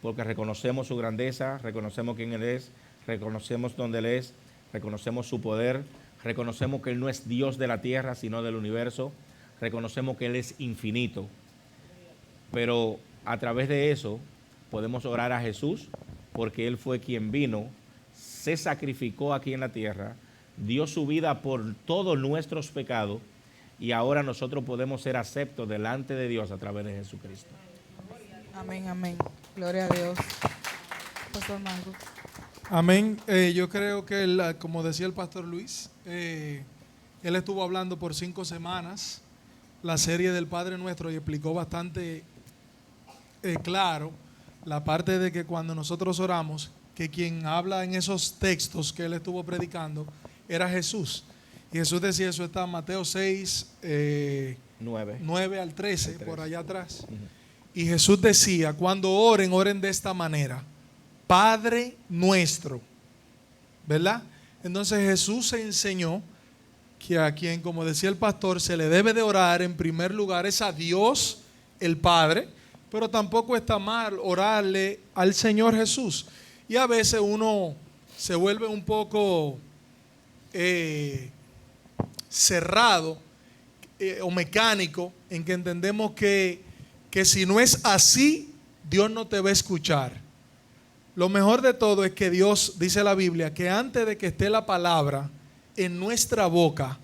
porque reconocemos su grandeza, reconocemos quién Él es, reconocemos dónde Él es, reconocemos su poder, reconocemos que Él no es Dios de la tierra, sino del universo, reconocemos que Él es infinito, pero a través de eso podemos orar a Jesús, porque Él fue quien vino, se sacrificó aquí en la tierra, dio su vida por todos nuestros pecados, y ahora nosotros podemos ser aceptos delante de Dios a través de Jesucristo. Amén, amén. Gloria a Dios. Pastor Marcos. Amén. Yo creo que, como decía el pastor Luis, él estuvo hablando por 5 semanas la serie del Padre Nuestro y explicó bastante claro la parte de que cuando nosotros oramos, que quien habla en esos textos que él estuvo predicando era Jesús. Y Jesús decía, eso está en Mateo 6, 9 al 13, por allá atrás. Y Jesús decía, cuando oren, oren de esta manera: Padre nuestro, ¿verdad? Entonces Jesús enseñó que a quien, como decía el pastor, se le debe de orar en primer lugar es a Dios el Padre, pero tampoco está mal orarle al Señor Jesús. Y a veces uno se vuelve un poco cerrado o mecánico en que entendemos que si no es así, Dios no te va a escuchar. Lo mejor de todo es que Dios, dice la Biblia, que antes de que esté la palabra en nuestra boca,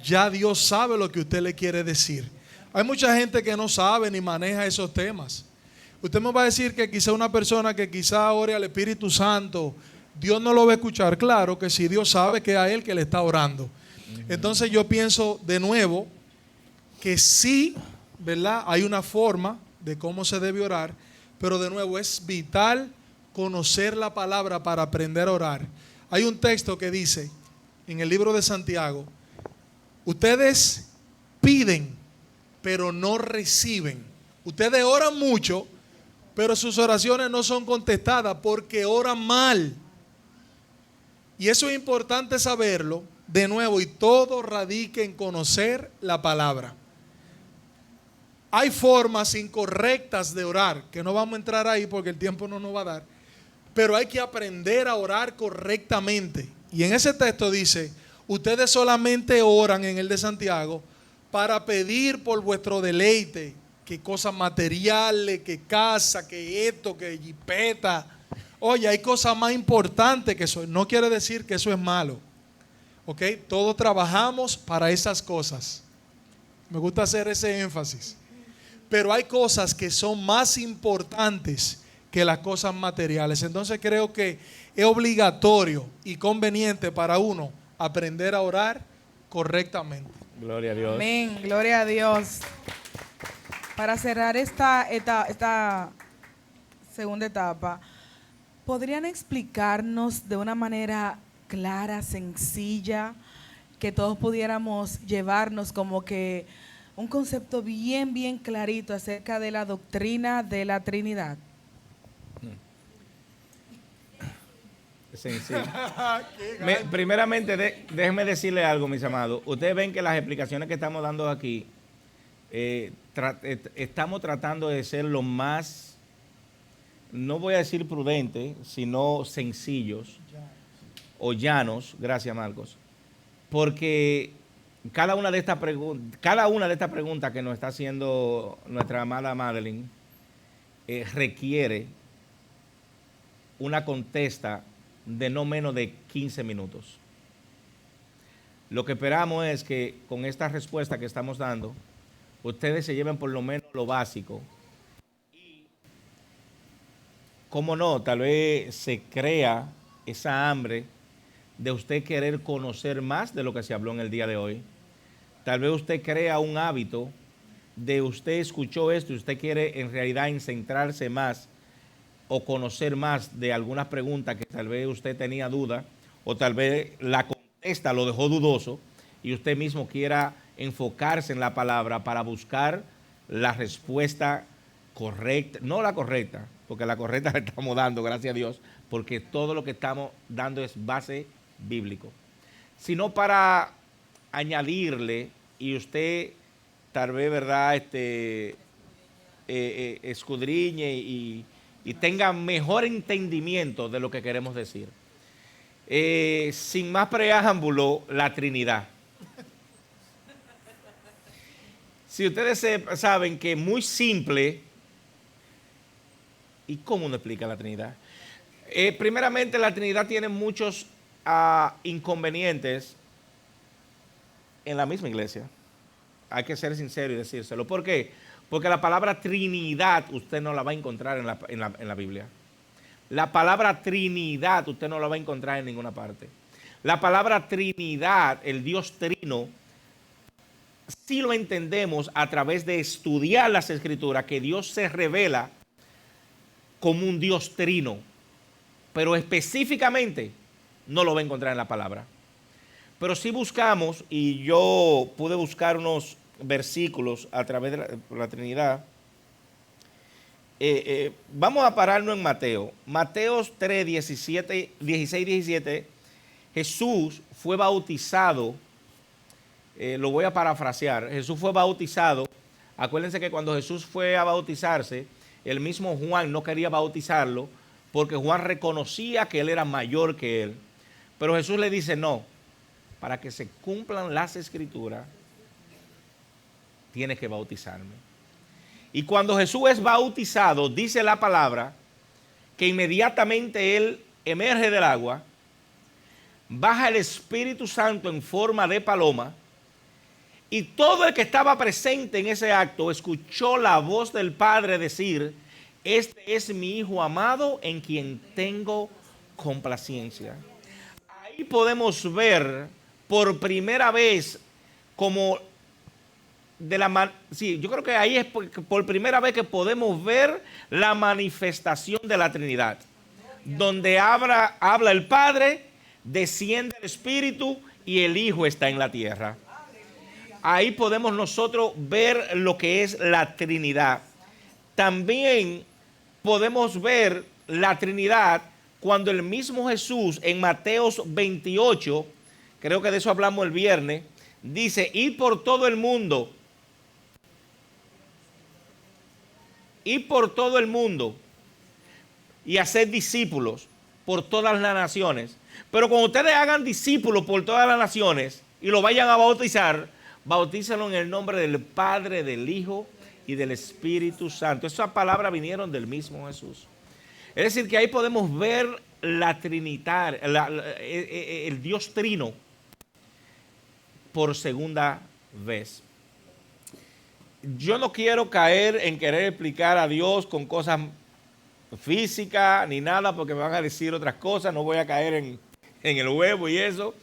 ya Dios sabe lo que usted le quiere decir. Hay mucha gente que no sabe ni maneja esos temas. Usted me va a decir que quizá una persona que quizá ore al Espíritu Santo, Dios no lo va a escuchar. Claro que sí, Dios sabe que es a Él que le está orando. Entonces yo pienso de nuevo que sí, ¿verdad? Hay una forma de cómo se debe orar, pero de nuevo es vital conocer la palabra para aprender a orar. Hay un texto que dice en el libro de Santiago: ustedes piden, pero no reciben. Ustedes oran mucho, pero sus oraciones no son contestadas porque oran mal. Y eso es importante saberlo, de nuevo, y todo radica en conocer la palabra. Hay formas incorrectas de orar, que no vamos a entrar ahí porque el tiempo no nos va a dar, pero hay que aprender a orar correctamente. Y en ese texto dice, ustedes solamente oran, en el de Santiago, para pedir por vuestro deleite, que cosas materiales, que casa, que esto, que jipeta. Oye, hay cosas más importantes que eso. No quiere decir que eso es malo. ¿Ok? Todos trabajamos para esas cosas. Me gusta hacer ese énfasis. Pero hay cosas que son más importantes que las cosas materiales. Entonces creo que es obligatorio y conveniente para uno aprender a orar correctamente. Gloria a Dios. Amén, gloria a Dios. Para cerrar esta segunda etapa, ¿podrían explicarnos de una manera clara, sencilla, que todos pudiéramos llevarnos como que un concepto bien, bien clarito acerca de la doctrina de la Trinidad? Sencillo. Primeramente, déjenme decirle algo, mis amados. Ustedes ven que las explicaciones que estamos dando aquí, estamos tratando de ser lo más, no voy a decir prudente, sino sencillos o llanos. Gracias, Marcos. Porque cada una de estas preguntas que nos está haciendo nuestra amada Madeline requiere una contesta de no menos de 15 minutos. Lo que esperamos es que con esta respuesta que estamos dando, ustedes se lleven por lo menos lo básico. Y, cómo no, tal vez se crea esa hambre de usted querer conocer más de lo que se habló en el día de hoy. Tal vez usted crea un hábito de usted escuchó esto y usted quiere en realidad centrarse más o conocer más de algunas preguntas que tal vez usted tenía duda, o tal vez la contesta lo dejó dudoso y usted mismo quiera enfocarse en la palabra para buscar la respuesta correcta, no la correcta, porque la correcta la estamos dando, gracias a Dios, porque todo lo que estamos dando es base bíblico, sino para añadirle y usted tal vez, ¿verdad?, escudriñe y tenga mejor entendimiento de lo que queremos decir. Sin más preámbulo, la Trinidad. Si ustedes saben que es muy simple, ¿y cómo uno explica la Trinidad? Primeramente, la Trinidad tiene muchos inconvenientes en la misma iglesia. Hay que ser sincero y decírselo. ¿Por qué? Porque la palabra Trinidad usted no la va a encontrar en la Biblia. La palabra Trinidad usted no la va a encontrar en ninguna parte. La palabra Trinidad, el Dios Trino, sí lo entendemos a través de estudiar las Escrituras, que Dios se revela como un Dios Trino, pero específicamente no lo va a encontrar en la palabra. Pero si buscamos, y yo pude buscar unos versículos a través de la Trinidad, vamos a pararnos en Mateo. Mateo 3, 16, 17, Jesús fue bautizado, lo voy a parafrasear, Jesús fue bautizado. Acuérdense que cuando Jesús fue a bautizarse, el mismo Juan no quería bautizarlo porque Juan reconocía que él era mayor que él. Pero Jesús le dice, no, para que se cumplan las Escrituras, tienes que bautizarme. Y cuando Jesús es bautizado, dice la palabra, que inmediatamente él emerge del agua, baja el Espíritu Santo en forma de paloma, y todo el que estaba presente en ese acto escuchó la voz del Padre decir, este es mi Hijo amado en quien tengo complacencia. Ahí podemos ver por primera vez como yo creo que ahí es por primera vez que podemos ver la manifestación de la Trinidad, donde habla el Padre, desciende el Espíritu y el Hijo está en la tierra. Ahí podemos nosotros ver lo que es la Trinidad. También podemos ver la Trinidad cuando el mismo Jesús en Mateo 28, creo que de eso hablamos el viernes, dice, ir por todo el mundo y hacer discípulos por todas las naciones. Pero cuando ustedes hagan discípulos por todas las naciones y lo vayan a bautizar, bautícenlo en el nombre del Padre, del Hijo y del Espíritu Santo. Esas palabras vinieron del mismo Jesús. Es decir, que ahí podemos ver la Trinidad, el Dios Trino por segunda vez. Yo no quiero caer en querer explicar a Dios con cosas físicas ni nada, porque me van a decir otras cosas. No voy a caer en el huevo y eso.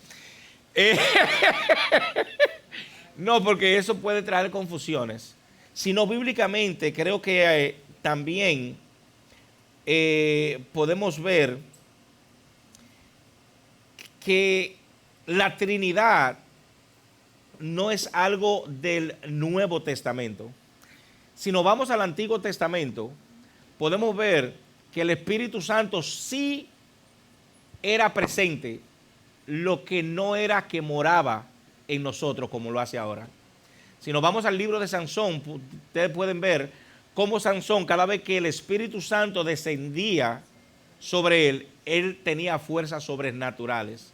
No, porque eso puede traer confusiones. Sino bíblicamente creo que también podemos ver que la Trinidad no es algo del Nuevo Testamento. Si nos vamos al Antiguo Testamento, podemos ver que el Espíritu Santo sí era presente, lo que no era que moraba en nosotros como lo hace ahora. Si nos vamos al libro de Sansón, ustedes pueden ver cómo Sansón, cada vez que el Espíritu Santo descendía sobre él, él tenía fuerzas sobrenaturales.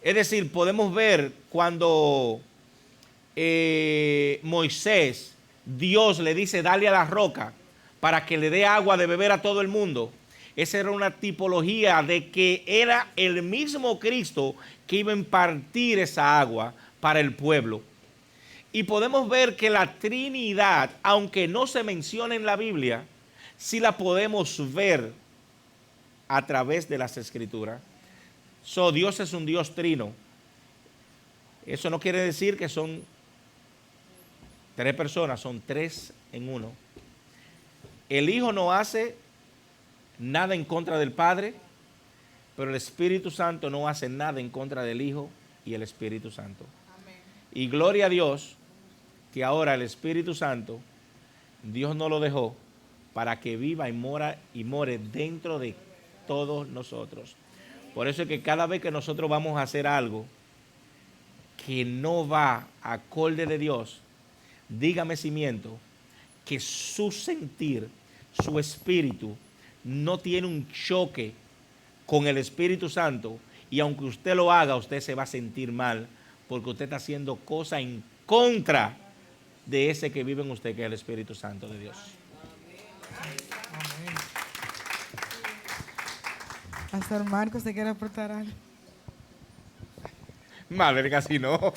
Es decir, podemos ver cuando Moisés, Dios le dice, dale a la roca para que le dé agua de beber a todo el mundo. Esa era una tipología de que era el mismo Cristo que iba a impartir esa agua para el pueblo. Y podemos ver que la Trinidad, aunque no se menciona en la Biblia, sí la podemos ver a través de las Escrituras. Dios es un Dios trino. Eso no quiere decir que son tres personas, son tres en uno. El Hijo no hace nada en contra del Padre, pero el Espíritu Santo no hace nada en contra del Hijo y el Espíritu Santo. Amén. Y gloria a Dios que ahora el Espíritu Santo, Dios no lo dejó para que viva y more dentro de todos nosotros. Por eso es que cada vez que nosotros vamos a hacer algo que no va acorde de Dios, dígame si miento, que su sentir, su espíritu, no tiene un choque con el Espíritu Santo y aunque usted lo haga, usted se va a sentir mal porque usted está haciendo cosas en contra de ese que vive en usted, que es el Espíritu Santo de Dios. Pastor Marcos, ¿te quiere aportar algo? Madre, casi no.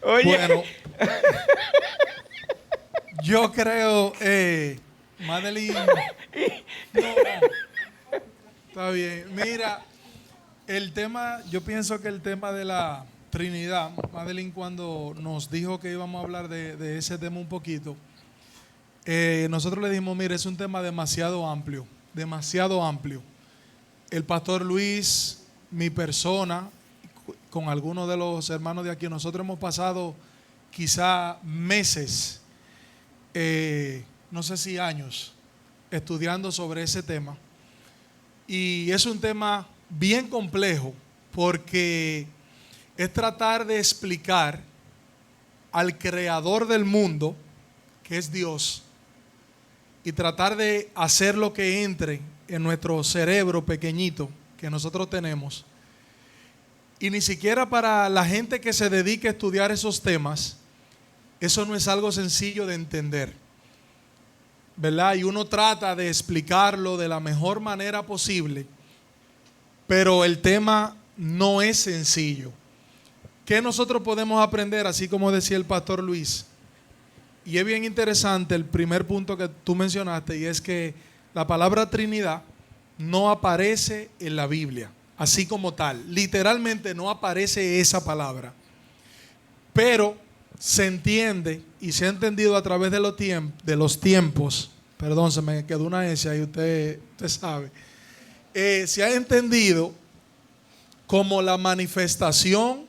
Oye. Bueno, yo creo, Madeline, no, está bien. Mira, el tema, yo pienso que el tema de la Trinidad, Madeline cuando nos dijo que íbamos a hablar de ese tema un poquito, nosotros le dijimos, mire, es un tema demasiado amplio, demasiado amplio. El pastor Luis, mi persona, con algunos de los hermanos de aquí, nosotros hemos pasado quizá meses, no sé si años, estudiando sobre ese tema. Y es un tema bien complejo porque es tratar de explicar al creador del mundo, que es Dios, y tratar de hacer lo que entre en nuestro cerebro pequeñito que nosotros tenemos. Y ni siquiera para la gente que se dedica a estudiar esos temas, eso no es algo sencillo de entender, ¿verdad? Y uno trata de explicarlo de la mejor manera posible, pero el tema no es sencillo. ¿Qué nosotros podemos aprender? Así como decía el pastor Luis, y es bien interesante el primer punto que tú mencionaste, y es que la palabra Trinidad no aparece en la Biblia, así como tal. Literalmente no aparece esa palabra. Pero se entiende y se ha entendido a través de los tiempos. Perdón, se me quedó una S ahí, usted sabe. Se ha entendido como la manifestación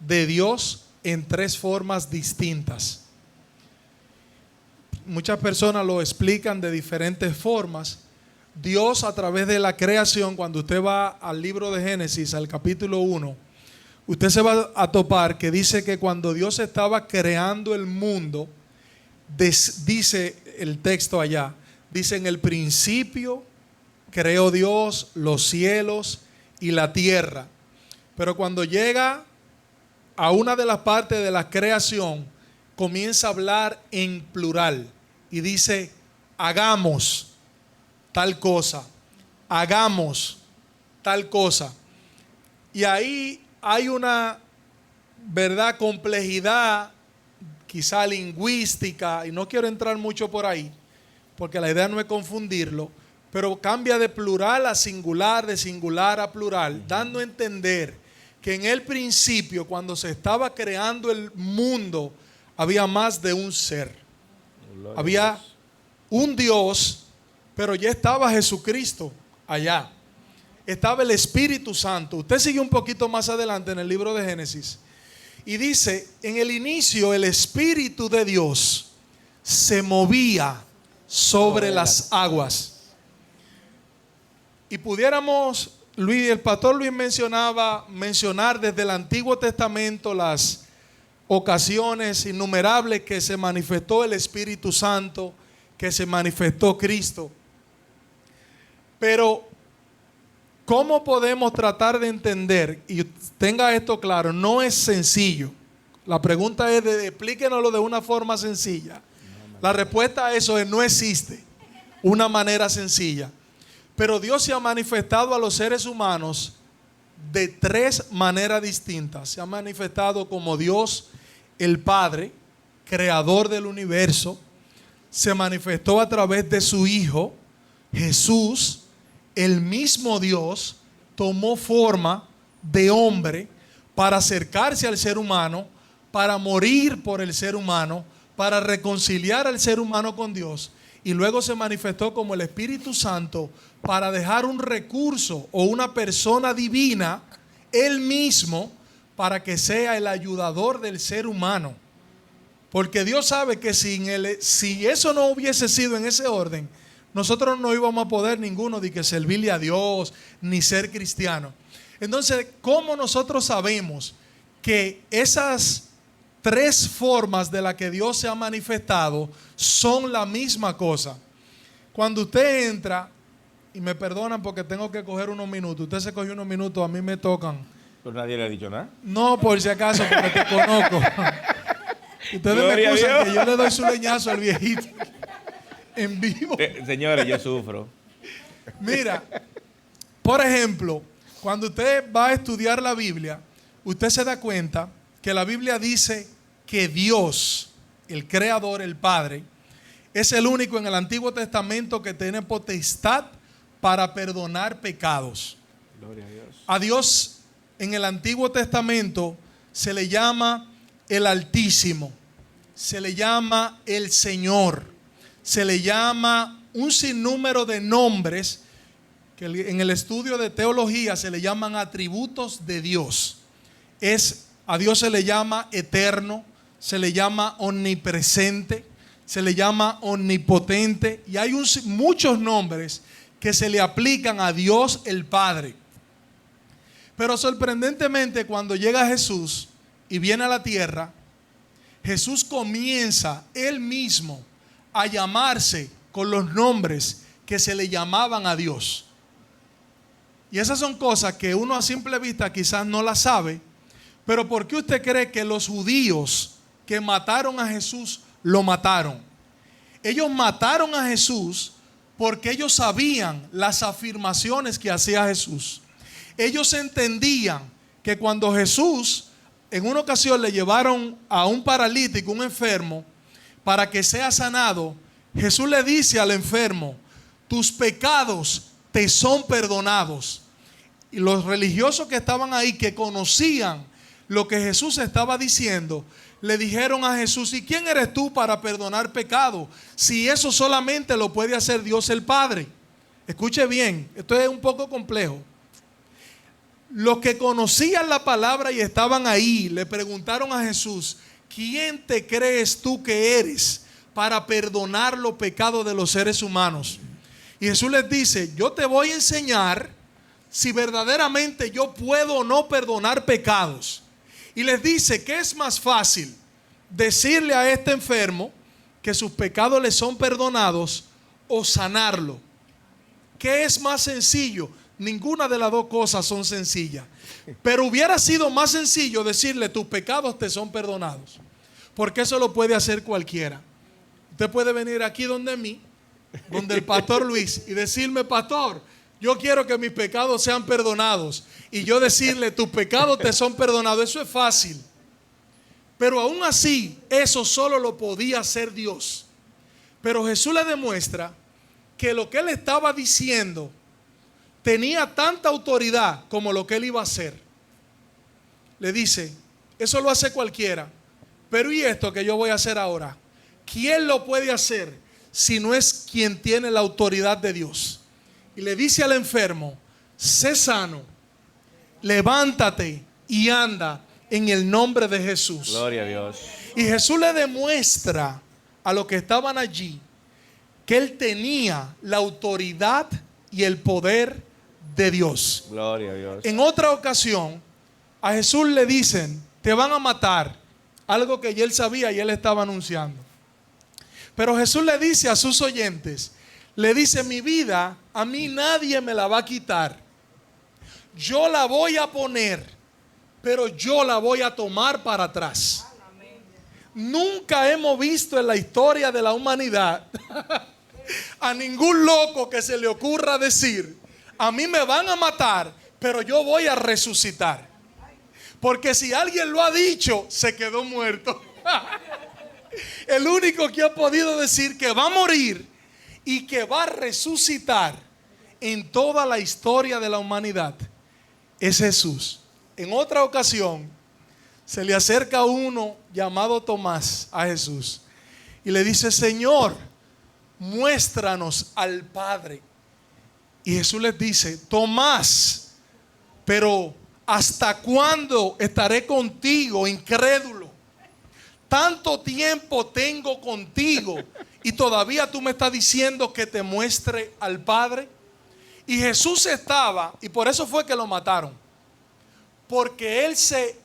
de Dios en tres formas distintas. Muchas personas lo explican de diferentes formas. Dios a través de la creación, cuando usted va al libro de Génesis, al capítulo 1, usted se va a topar que dice que cuando Dios estaba creando el mundo, dice el texto allá, dice: en el principio creó Dios los cielos y la tierra. Pero cuando llega a una de las partes de la creación, comienza a hablar en plural y dice: hagamos tal cosa, hagamos tal cosa. Y ahí hay una, ¿verdad?, complejidad, quizá lingüística, y no quiero entrar mucho por ahí, porque la idea no es confundirlo, pero cambia de plural a singular, de singular a plural, dando a entender que en el principio, cuando se estaba creando el mundo, había más de un ser. Había un Dios, pero ya estaba Jesucristo allá. Estaba el Espíritu Santo. Usted sigue un poquito más adelante en el libro de Génesis y dice: en el inicio el Espíritu de Dios se movía sobre las aguas. Y pudiéramos, el pastor Luis mencionar desde el Antiguo Testamento las ocasiones innumerables que se manifestó el Espíritu Santo, que se manifestó Cristo. Pero ¿cómo podemos tratar de entender? Y tenga esto claro, no es sencillo. La pregunta es explíquenoslo de una forma sencilla. La respuesta a eso es: no existe una manera sencilla. Pero Dios se ha manifestado a los seres humanos de tres maneras distintas. Se ha manifestado como Dios el Padre, creador del universo. Se manifestó a través de su Hijo, Jesús. El mismo Dios tomó forma de hombre para acercarse al ser humano, para morir por el ser humano, para reconciliar al ser humano con Dios. Y luego se manifestó como el Espíritu Santo para dejar un recurso o una persona divina, Él mismo, para que sea el ayudador del ser humano. Porque Dios sabe que si eso no hubiese sido en ese orden, nosotros no íbamos a poder ninguno de que servirle a Dios ni ser cristiano. Entonces, ¿cómo nosotros sabemos que esas tres formas de las que Dios se ha manifestado son la misma cosa? Cuando usted entra y me perdonan porque tengo que coger unos minutos. Usted se cogió unos minutos, a mí me tocan. Pero nadie le ha dicho nada. No, por si acaso, porque te conozco. Ustedes Gloria me a excusan Dios. que yo le doy su leñazo al viejito. En vivo. Señores, yo sufro. Mira, por ejemplo, cuando usted va a estudiar la Biblia, usted se da cuenta que la Biblia dice que Dios, el Creador, el Padre, es el único en el Antiguo Testamento que tiene potestad para perdonar pecados. Gloria a Dios. A Dios en el Antiguo Testamento se le llama el Altísimo, se le llama el Señor, se le llama un sinnúmero de nombres que en el estudio de teología se le llaman atributos de Dios. A Dios se le llama eterno, se le llama omnipresente, se le llama omnipotente, y hay muchos nombres que se le aplican a Dios el Padre. Pero sorprendentemente, cuando llega Jesús y viene a la tierra, Jesús comienza él mismo a llamarse con los nombres que se le llamaban a Dios. Y esas son cosas que uno a simple vista quizás no las sabe. Pero ¿por qué usted cree que los judíos que mataron a Jesús lo mataron? Ellos mataron a Jesús porque ellos sabían las afirmaciones que hacía Jesús. Ellos entendían que cuando Jesús en una ocasión le llevaron a un paralítico, un enfermo, para que sea sanado, Jesús le dice al enfermo: tus pecados te son perdonados. Y los religiosos que estaban ahí, que conocían lo que Jesús estaba diciendo, le dijeron a Jesús: ¿y quién eres tú para perdonar pecado? Si eso solamente lo puede hacer Dios el Padre. Escuche bien, esto es un poco complejo. Los que conocían la palabra y estaban ahí le preguntaron a Jesús: ¿quién te crees tú que eres para perdonar los pecados de los seres humanos? Y Jesús les dice: yo te voy a enseñar si verdaderamente yo puedo o no perdonar pecados. Y les dice que es más fácil decirle a este enfermo que sus pecados le son perdonados o sanarlo. ¿Qué es más sencillo? Ninguna de las dos cosas son sencillas. Pero hubiera sido más sencillo decirle: tus pecados te son perdonados, porque eso lo puede hacer cualquiera. Usted puede venir aquí donde mí, donde el pastor Luis, y decirme: pastor, yo quiero que mis pecados sean perdonados. Y yo decirle: tus pecados te son perdonados. Eso es fácil. Pero aún así, eso solo lo podía hacer Dios. Pero Jesús le demuestra que lo que él estaba diciendo tenía tanta autoridad como lo que él iba a hacer. Le dice: eso lo hace cualquiera, pero ¿y esto que yo voy a hacer ahora? ¿Quién lo puede hacer si no es quien tiene la autoridad de Dios? Y le dice al enfermo: sé sano, levántate y anda en el nombre de Jesús. Gloria a Dios. Y Jesús le demuestra a los que estaban allí que él tenía la autoridad y el poder de Dios. Gloria a Dios. En otra ocasión, a Jesús le dicen: te van a matar. Algo que ya él sabía y él estaba anunciando. Pero Jesús le dice a sus oyentes, le dice: mi vida a mí nadie me la va a quitar. Yo la voy a poner, pero yo la voy a tomar para atrás. Nunca hemos visto en la historia de la humanidad a ningún loco que se le ocurra decir: a mí me van a matar, pero yo voy a resucitar. Porque si alguien lo ha dicho, se quedó muerto. El único que ha podido decir que va a morir y que va a resucitar en toda la historia de la humanidad es Jesús. En otra ocasión se le acerca uno llamado Tomás a Jesús y le dice: Señor, muéstranos al Padre. Y Jesús les dice: Tomás, pero ¿hasta cuándo estaré contigo, incrédulo? Tanto tiempo tengo contigo y todavía tú me estás diciendo que te muestre al Padre. Y Jesús estaba, y por eso fue que lo mataron, porque él se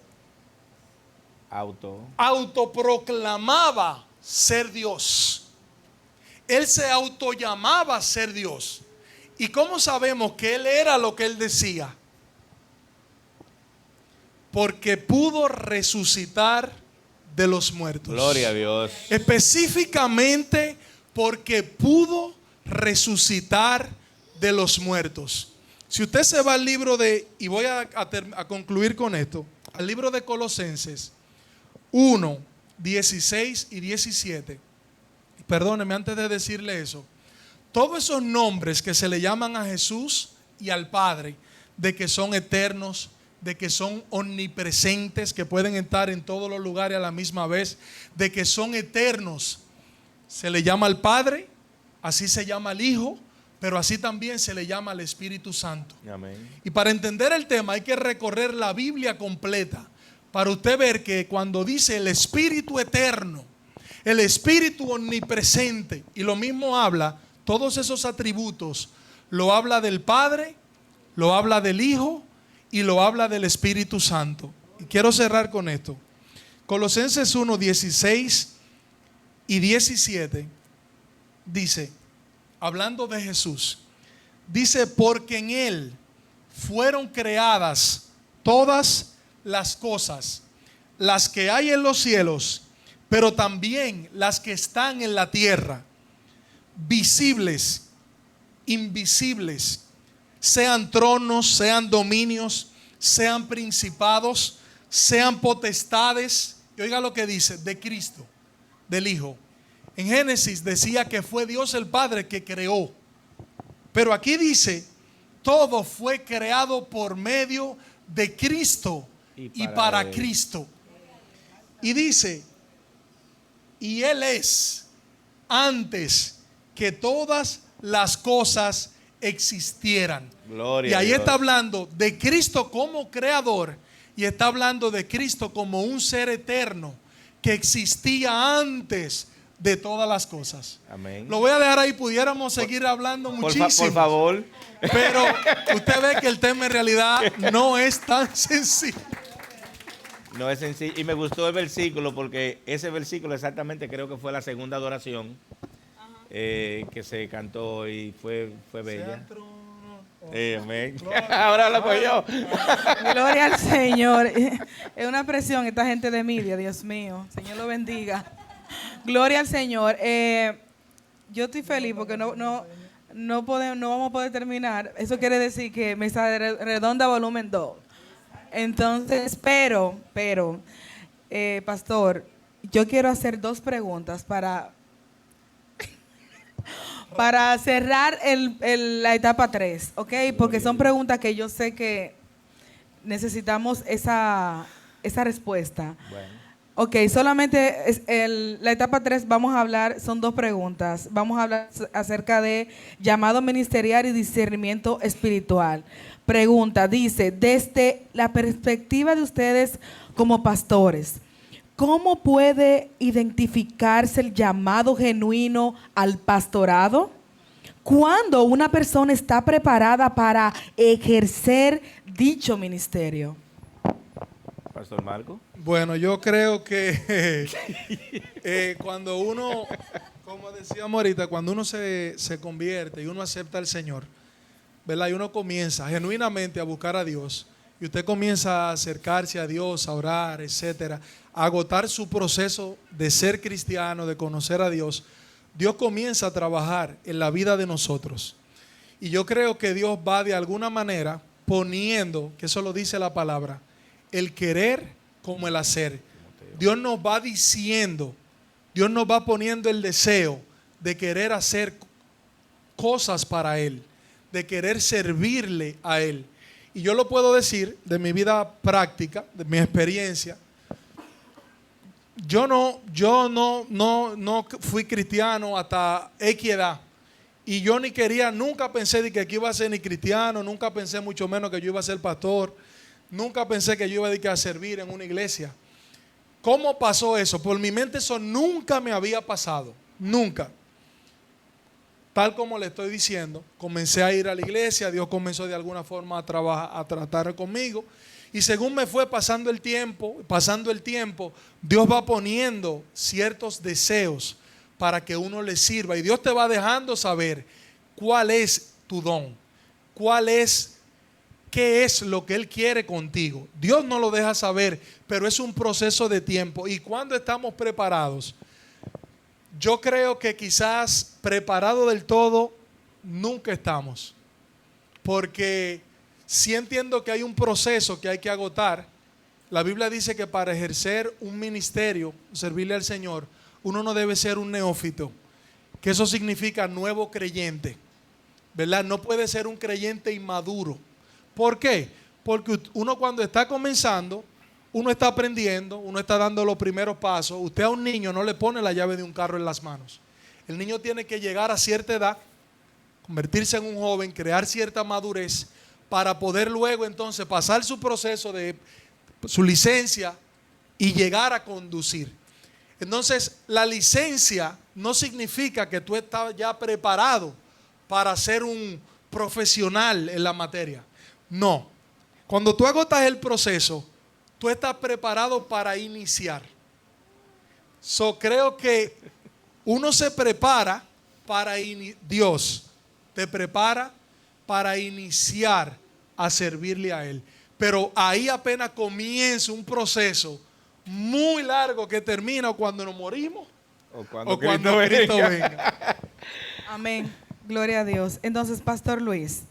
autoproclamaba ser Dios. Él se autollamaba ser Dios. ¿Y cómo sabemos que Él era lo que Él decía? Porque pudo resucitar de los muertos. Gloria a Dios. Específicamente porque pudo resucitar de los muertos. Si usted se va al libro y voy a concluir con esto, al libro de Colosenses 1, 16 y 17. Perdóneme antes de decirle eso. Todos esos nombres que se le llaman a Jesús y al Padre, de que son eternos, de que son omnipresentes, que pueden estar en todos los lugares a la misma vez, de que son eternos, se le llama al Padre, así se llama al Hijo, pero así también se le llama al Espíritu Santo. Amén. Y para entender el tema hay que recorrer la Biblia completa para usted ver que cuando dice el Espíritu eterno, el Espíritu omnipresente, y lo mismo habla, todos esos atributos, lo habla del Padre, lo habla del Hijo y lo habla del Espíritu Santo. Y quiero cerrar con esto. Colosenses 1, 16 y 17 dice, hablando de Jesús, dice, porque en Él fueron creadas todas las cosas, las que hay en los cielos, pero también las que están en la tierra, visibles, invisibles, sean tronos, sean dominios, sean principados, sean potestades. Y oiga lo que dice, de Cristo, del Hijo. En Génesis decía que fue Dios el Padre que creó. Pero aquí dice, todo fue creado por medio de Cristo y para Cristo. Y dice, y Él es antes que todas las cosas existieran. Gloria y ahí a Dios. está hablando de Cristo como creador y está hablando de Cristo como un ser eterno que existía antes de todas las cosas. Amén. Lo voy a dejar ahí, pudiéramos seguir hablando muchísimo. Por favor. Pero usted ve que el tema en realidad no es tan sencillo. No es sencillo. Y me gustó el versículo porque ese versículo exactamente creo que fue la segunda adoración que se cantó y fue bella. Amén. Ahora lo cogió yo. Gloria al Señor. Es una presión esta gente de media, Dios mío. Señor lo bendiga. Gloria al Señor. Yo estoy feliz porque no vamos a poder terminar. Eso quiere decir que Mesa Redonda volumen 2. Entonces, pero, pastor, yo quiero hacer 2 preguntas para cerrar la etapa 3, ¿ok? Porque son preguntas que yo sé que necesitamos esa respuesta. Bueno. Ok, solamente la etapa 3 vamos a hablar, son 2 preguntas. Vamos a hablar acerca de llamado ministerial y discernimiento espiritual. Pregunta, dice, desde la perspectiva de ustedes como pastores, ¿cómo puede identificarse el llamado genuino al pastorado? ¿Cuándo una persona está preparada para ejercer dicho ministerio? Pastor Marco. Bueno, yo creo que cuando uno, como decíamos ahorita, cuando uno se convierte y uno acepta al Señor, ¿verdad? Y uno comienza genuinamente a buscar a Dios, y usted comienza a acercarse a Dios, a orar, etcétera, a agotar su proceso de ser cristiano, de conocer a Dios, Dios comienza a trabajar en la vida de nosotros. Y yo creo que Dios va de alguna manera poniendo, que eso lo dice la palabra, el querer como el hacer. Dios nos va diciendo, Dios nos va poniendo el deseo de querer hacer cosas para Él, de querer servirle a Él. Y yo lo puedo decir de mi vida práctica, de mi experiencia. Yo no fui cristiano hasta X edad. Y yo ni quería, nunca pensé de que aquí iba a ser ni cristiano, nunca pensé mucho menos que yo iba a ser pastor. Nunca pensé que yo iba a servir en una iglesia. ¿Cómo pasó eso? Por mi mente eso nunca me había pasado. Nunca. Tal como le estoy diciendo, comencé a ir a la iglesia, Dios comenzó de alguna forma a tratar conmigo. Y según me fue pasando el tiempo, Dios va poniendo ciertos deseos para que uno le sirva. Y Dios te va dejando saber cuál es tu don? ¿Qué es lo que Él quiere contigo? Dios no lo deja saber, pero es un proceso de tiempo. Y cuando estamos preparados, yo creo que quizás preparado del todo nunca estamos. Porque sí entiendo que hay un proceso que hay que agotar. La Biblia dice que para ejercer un ministerio, servirle al Señor, uno no debe ser un neófito, que eso significa nuevo creyente, ¿verdad? No puede ser un creyente inmaduro. ¿Por qué? Porque uno cuando está comenzando, uno está aprendiendo, uno está dando los primeros pasos. Usted a un niño no le pone la llave de un carro en las manos. El niño tiene que llegar a cierta edad, convertirse en un joven, crear cierta madurez para poder luego entonces pasar su proceso de su licencia y llegar a conducir. Entonces, la licencia no significa que tú estás ya preparado para ser un profesional en la materia. No. Cuando tú agotas el proceso, tú estás preparado para iniciar. Creo que uno se prepara para Dios te prepara para iniciar a servirle a Él. Pero ahí apenas comienza un proceso muy largo que termina cuando nos morimos o cuando Cristo venga. Amén. Gloria a Dios. Entonces, Pastor Luis,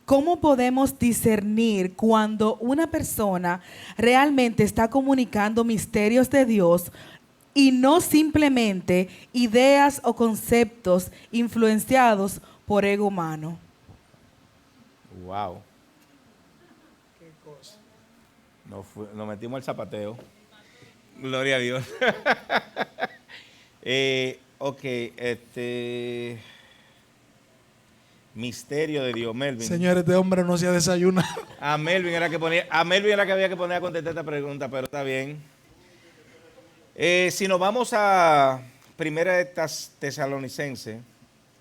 ¿cómo podemos discernir cuando una persona realmente está comunicando misterios de Dios y no simplemente ideas o conceptos influenciados por ego humano? Wow. Qué cosa. Nos metimos al zapateo. Gloria a Dios. Ok, misterio de Dios, Melvin. Señores, este hombre no se ha desayunado. A Melvin era que había que poner a contestar esta pregunta, pero está bien. Si nos vamos a Primera de Tesalonicenses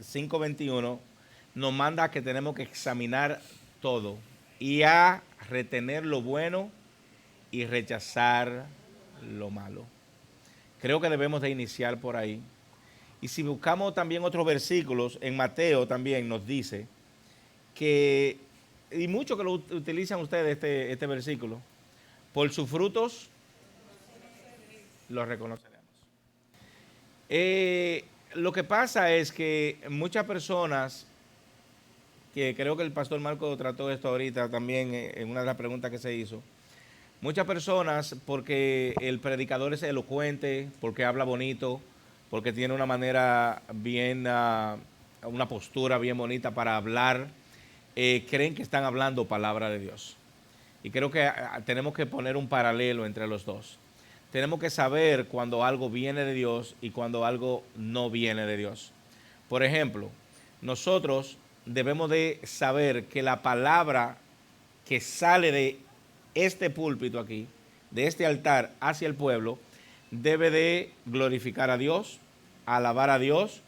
5:21, nos manda que tenemos que examinar todo y a retener lo bueno y rechazar lo malo. Creo que debemos de iniciar por ahí. Y si buscamos también otros versículos, en Mateo también nos dice que, y mucho que lo utilizan ustedes este versículo, por sus frutos los reconoceremos. Lo que pasa es que muchas personas, que creo que el pastor Marco trató esto ahorita también en una de las preguntas que se hizo, muchas personas, porque el predicador es elocuente, porque habla bonito, porque tiene una manera bien, una postura bien bonita para hablar, creen que están hablando palabra de Dios. Y creo que tenemos que poner un paralelo entre los dos. Tenemos que saber cuando algo viene de Dios y cuando algo no viene de Dios. Por ejemplo, nosotros debemos de saber que la palabra que sale de este púlpito aquí, de este altar hacia el pueblo, debe de glorificar a Dios, alabar a Dios,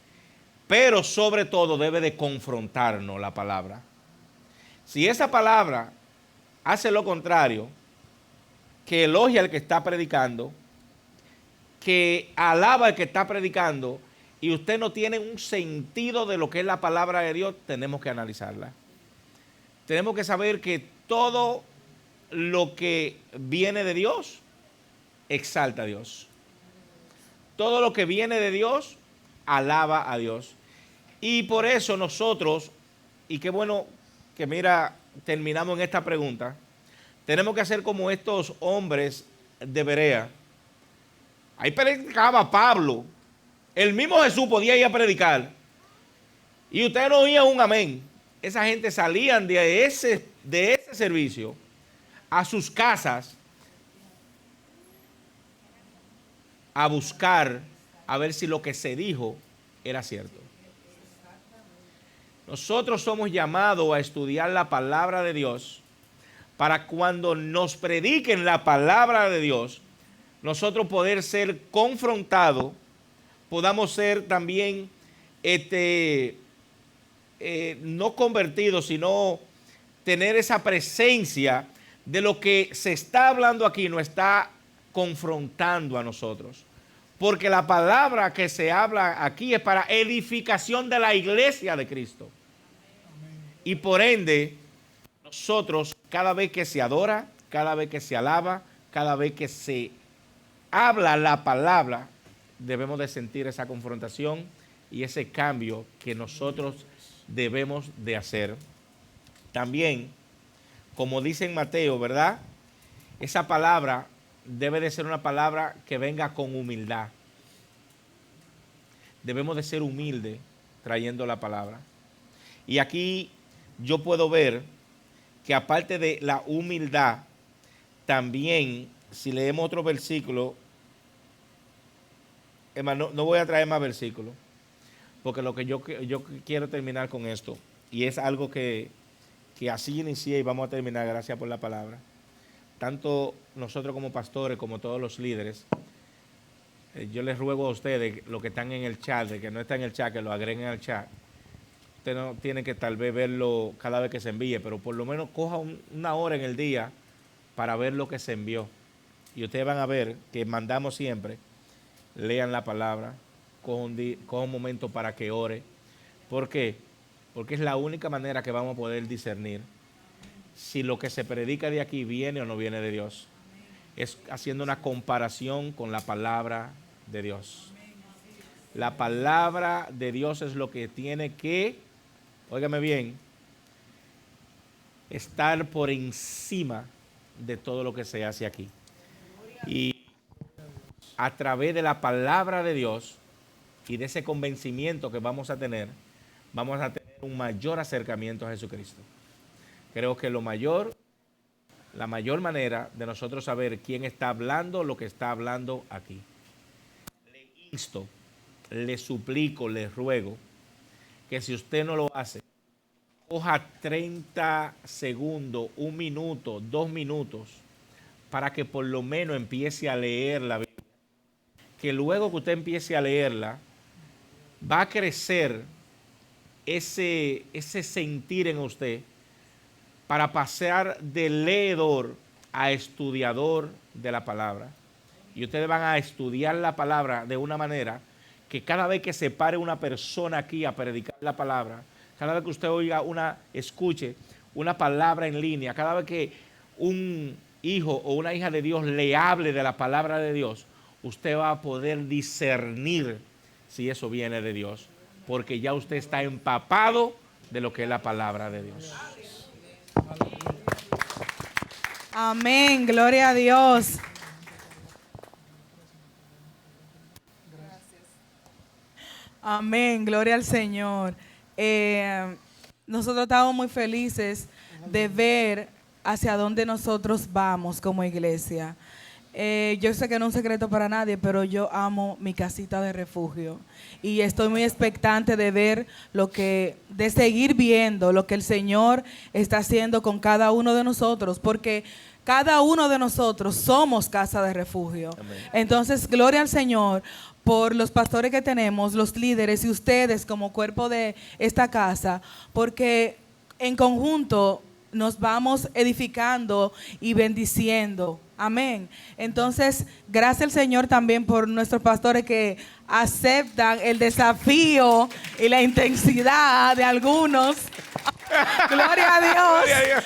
pero sobre todo debe de confrontarnos la palabra. Si esa palabra hace lo contrario, que elogia al que está predicando, que alaba al que está predicando, y usted no tiene un sentido de lo que es la palabra de Dios, tenemos que analizarla. Tenemos que saber que todo lo que viene de Dios exalta a Dios. Todo lo que viene de Dios alaba a Dios. Y por eso nosotros, y qué bueno que mira, terminamos en esta pregunta, tenemos que hacer como estos hombres de Berea. Ahí predicaba Pablo. El mismo Jesús podía ir a predicar. Y usted no oía un amén. Esa gente salían de ese servicio a sus casas a buscar a ver si lo que se dijo era cierto. Nosotros somos llamados a estudiar la palabra de Dios para cuando nos prediquen la palabra de Dios, nosotros poder ser confrontados, podamos ser también no convertidos, sino tener esa presencia de lo que se está hablando aquí, nos está confrontando a nosotros. Porque la palabra que se habla aquí es para edificación de la iglesia de Cristo. Y por ende, nosotros cada vez que se adora, cada vez que se alaba, cada vez que se habla la palabra, debemos de sentir esa confrontación y ese cambio que nosotros debemos de hacer. También, como dice en Mateo, ¿verdad? Esa palabra debe de ser una palabra que venga con humildad. Debemos de ser humildes trayendo la palabra. Y aquí yo puedo ver que aparte de la humildad, también, si leemos otro versículo, hermano, no voy a traer más versículos, porque lo que yo quiero terminar con esto, y es algo que así inicié y vamos a terminar, gracias por la palabra. Tanto nosotros como pastores, como todos los líderes, yo les ruego a ustedes, los que están en el chat, de que no están en el chat, que lo agreguen al chat. Usted no tiene que tal vez verlo cada vez que se envíe, pero por lo menos coja una hora en el día para ver lo que se envió. Y ustedes van a ver que mandamos siempre, lean la palabra, coja un momento para que ore. ¿Por qué? Porque es la única manera que vamos a poder discernir si lo que se predica de aquí viene o no viene de Dios. Es haciendo una comparación con la palabra de Dios. La palabra de Dios es lo que tiene que, óigame bien, estar por encima de todo lo que se hace aquí. Y a través de la palabra de Dios y de ese convencimiento que vamos a tener un mayor acercamiento a Jesucristo. Creo que la mayor manera de nosotros saber quién está hablando lo que está hablando aquí. Le insto, le suplico, le ruego que si usted no lo hace, coja 30 segundos, 1 minuto, 2 minutos, para que por lo menos empiece a leer la Biblia. Que luego que usted empiece a leerla, va a crecer ese sentir en usted para pasar de leedor a estudiador de la palabra. Y ustedes van a estudiar la palabra de una manera que cada vez que se pare una persona aquí a predicar la palabra, cada vez que usted escuche una palabra en línea, cada vez que un hijo o una hija de Dios le hable de la palabra de Dios, usted va a poder discernir si eso viene de Dios, porque ya usted está empapado de lo que es la palabra de Dios. Amén, gloria a Dios. Amén, gloria al Señor. Nosotros estamos muy felices de ver hacia dónde nosotros vamos como iglesia. Yo sé que no es un secreto para nadie, pero yo amo mi casita de refugio y estoy muy expectante de ver de seguir viendo lo que el Señor está haciendo con cada uno de nosotros, porque cada uno de nosotros somos casa de refugio. Amén. Entonces, gloria al Señor por los pastores que tenemos, los líderes y ustedes como cuerpo de esta casa, porque en conjunto nos vamos edificando y bendiciendo. Amén. Entonces, gracias al Señor también por nuestros pastores que aceptan el desafío y la intensidad de algunos. Gloria a Dios. Gloria a Dios.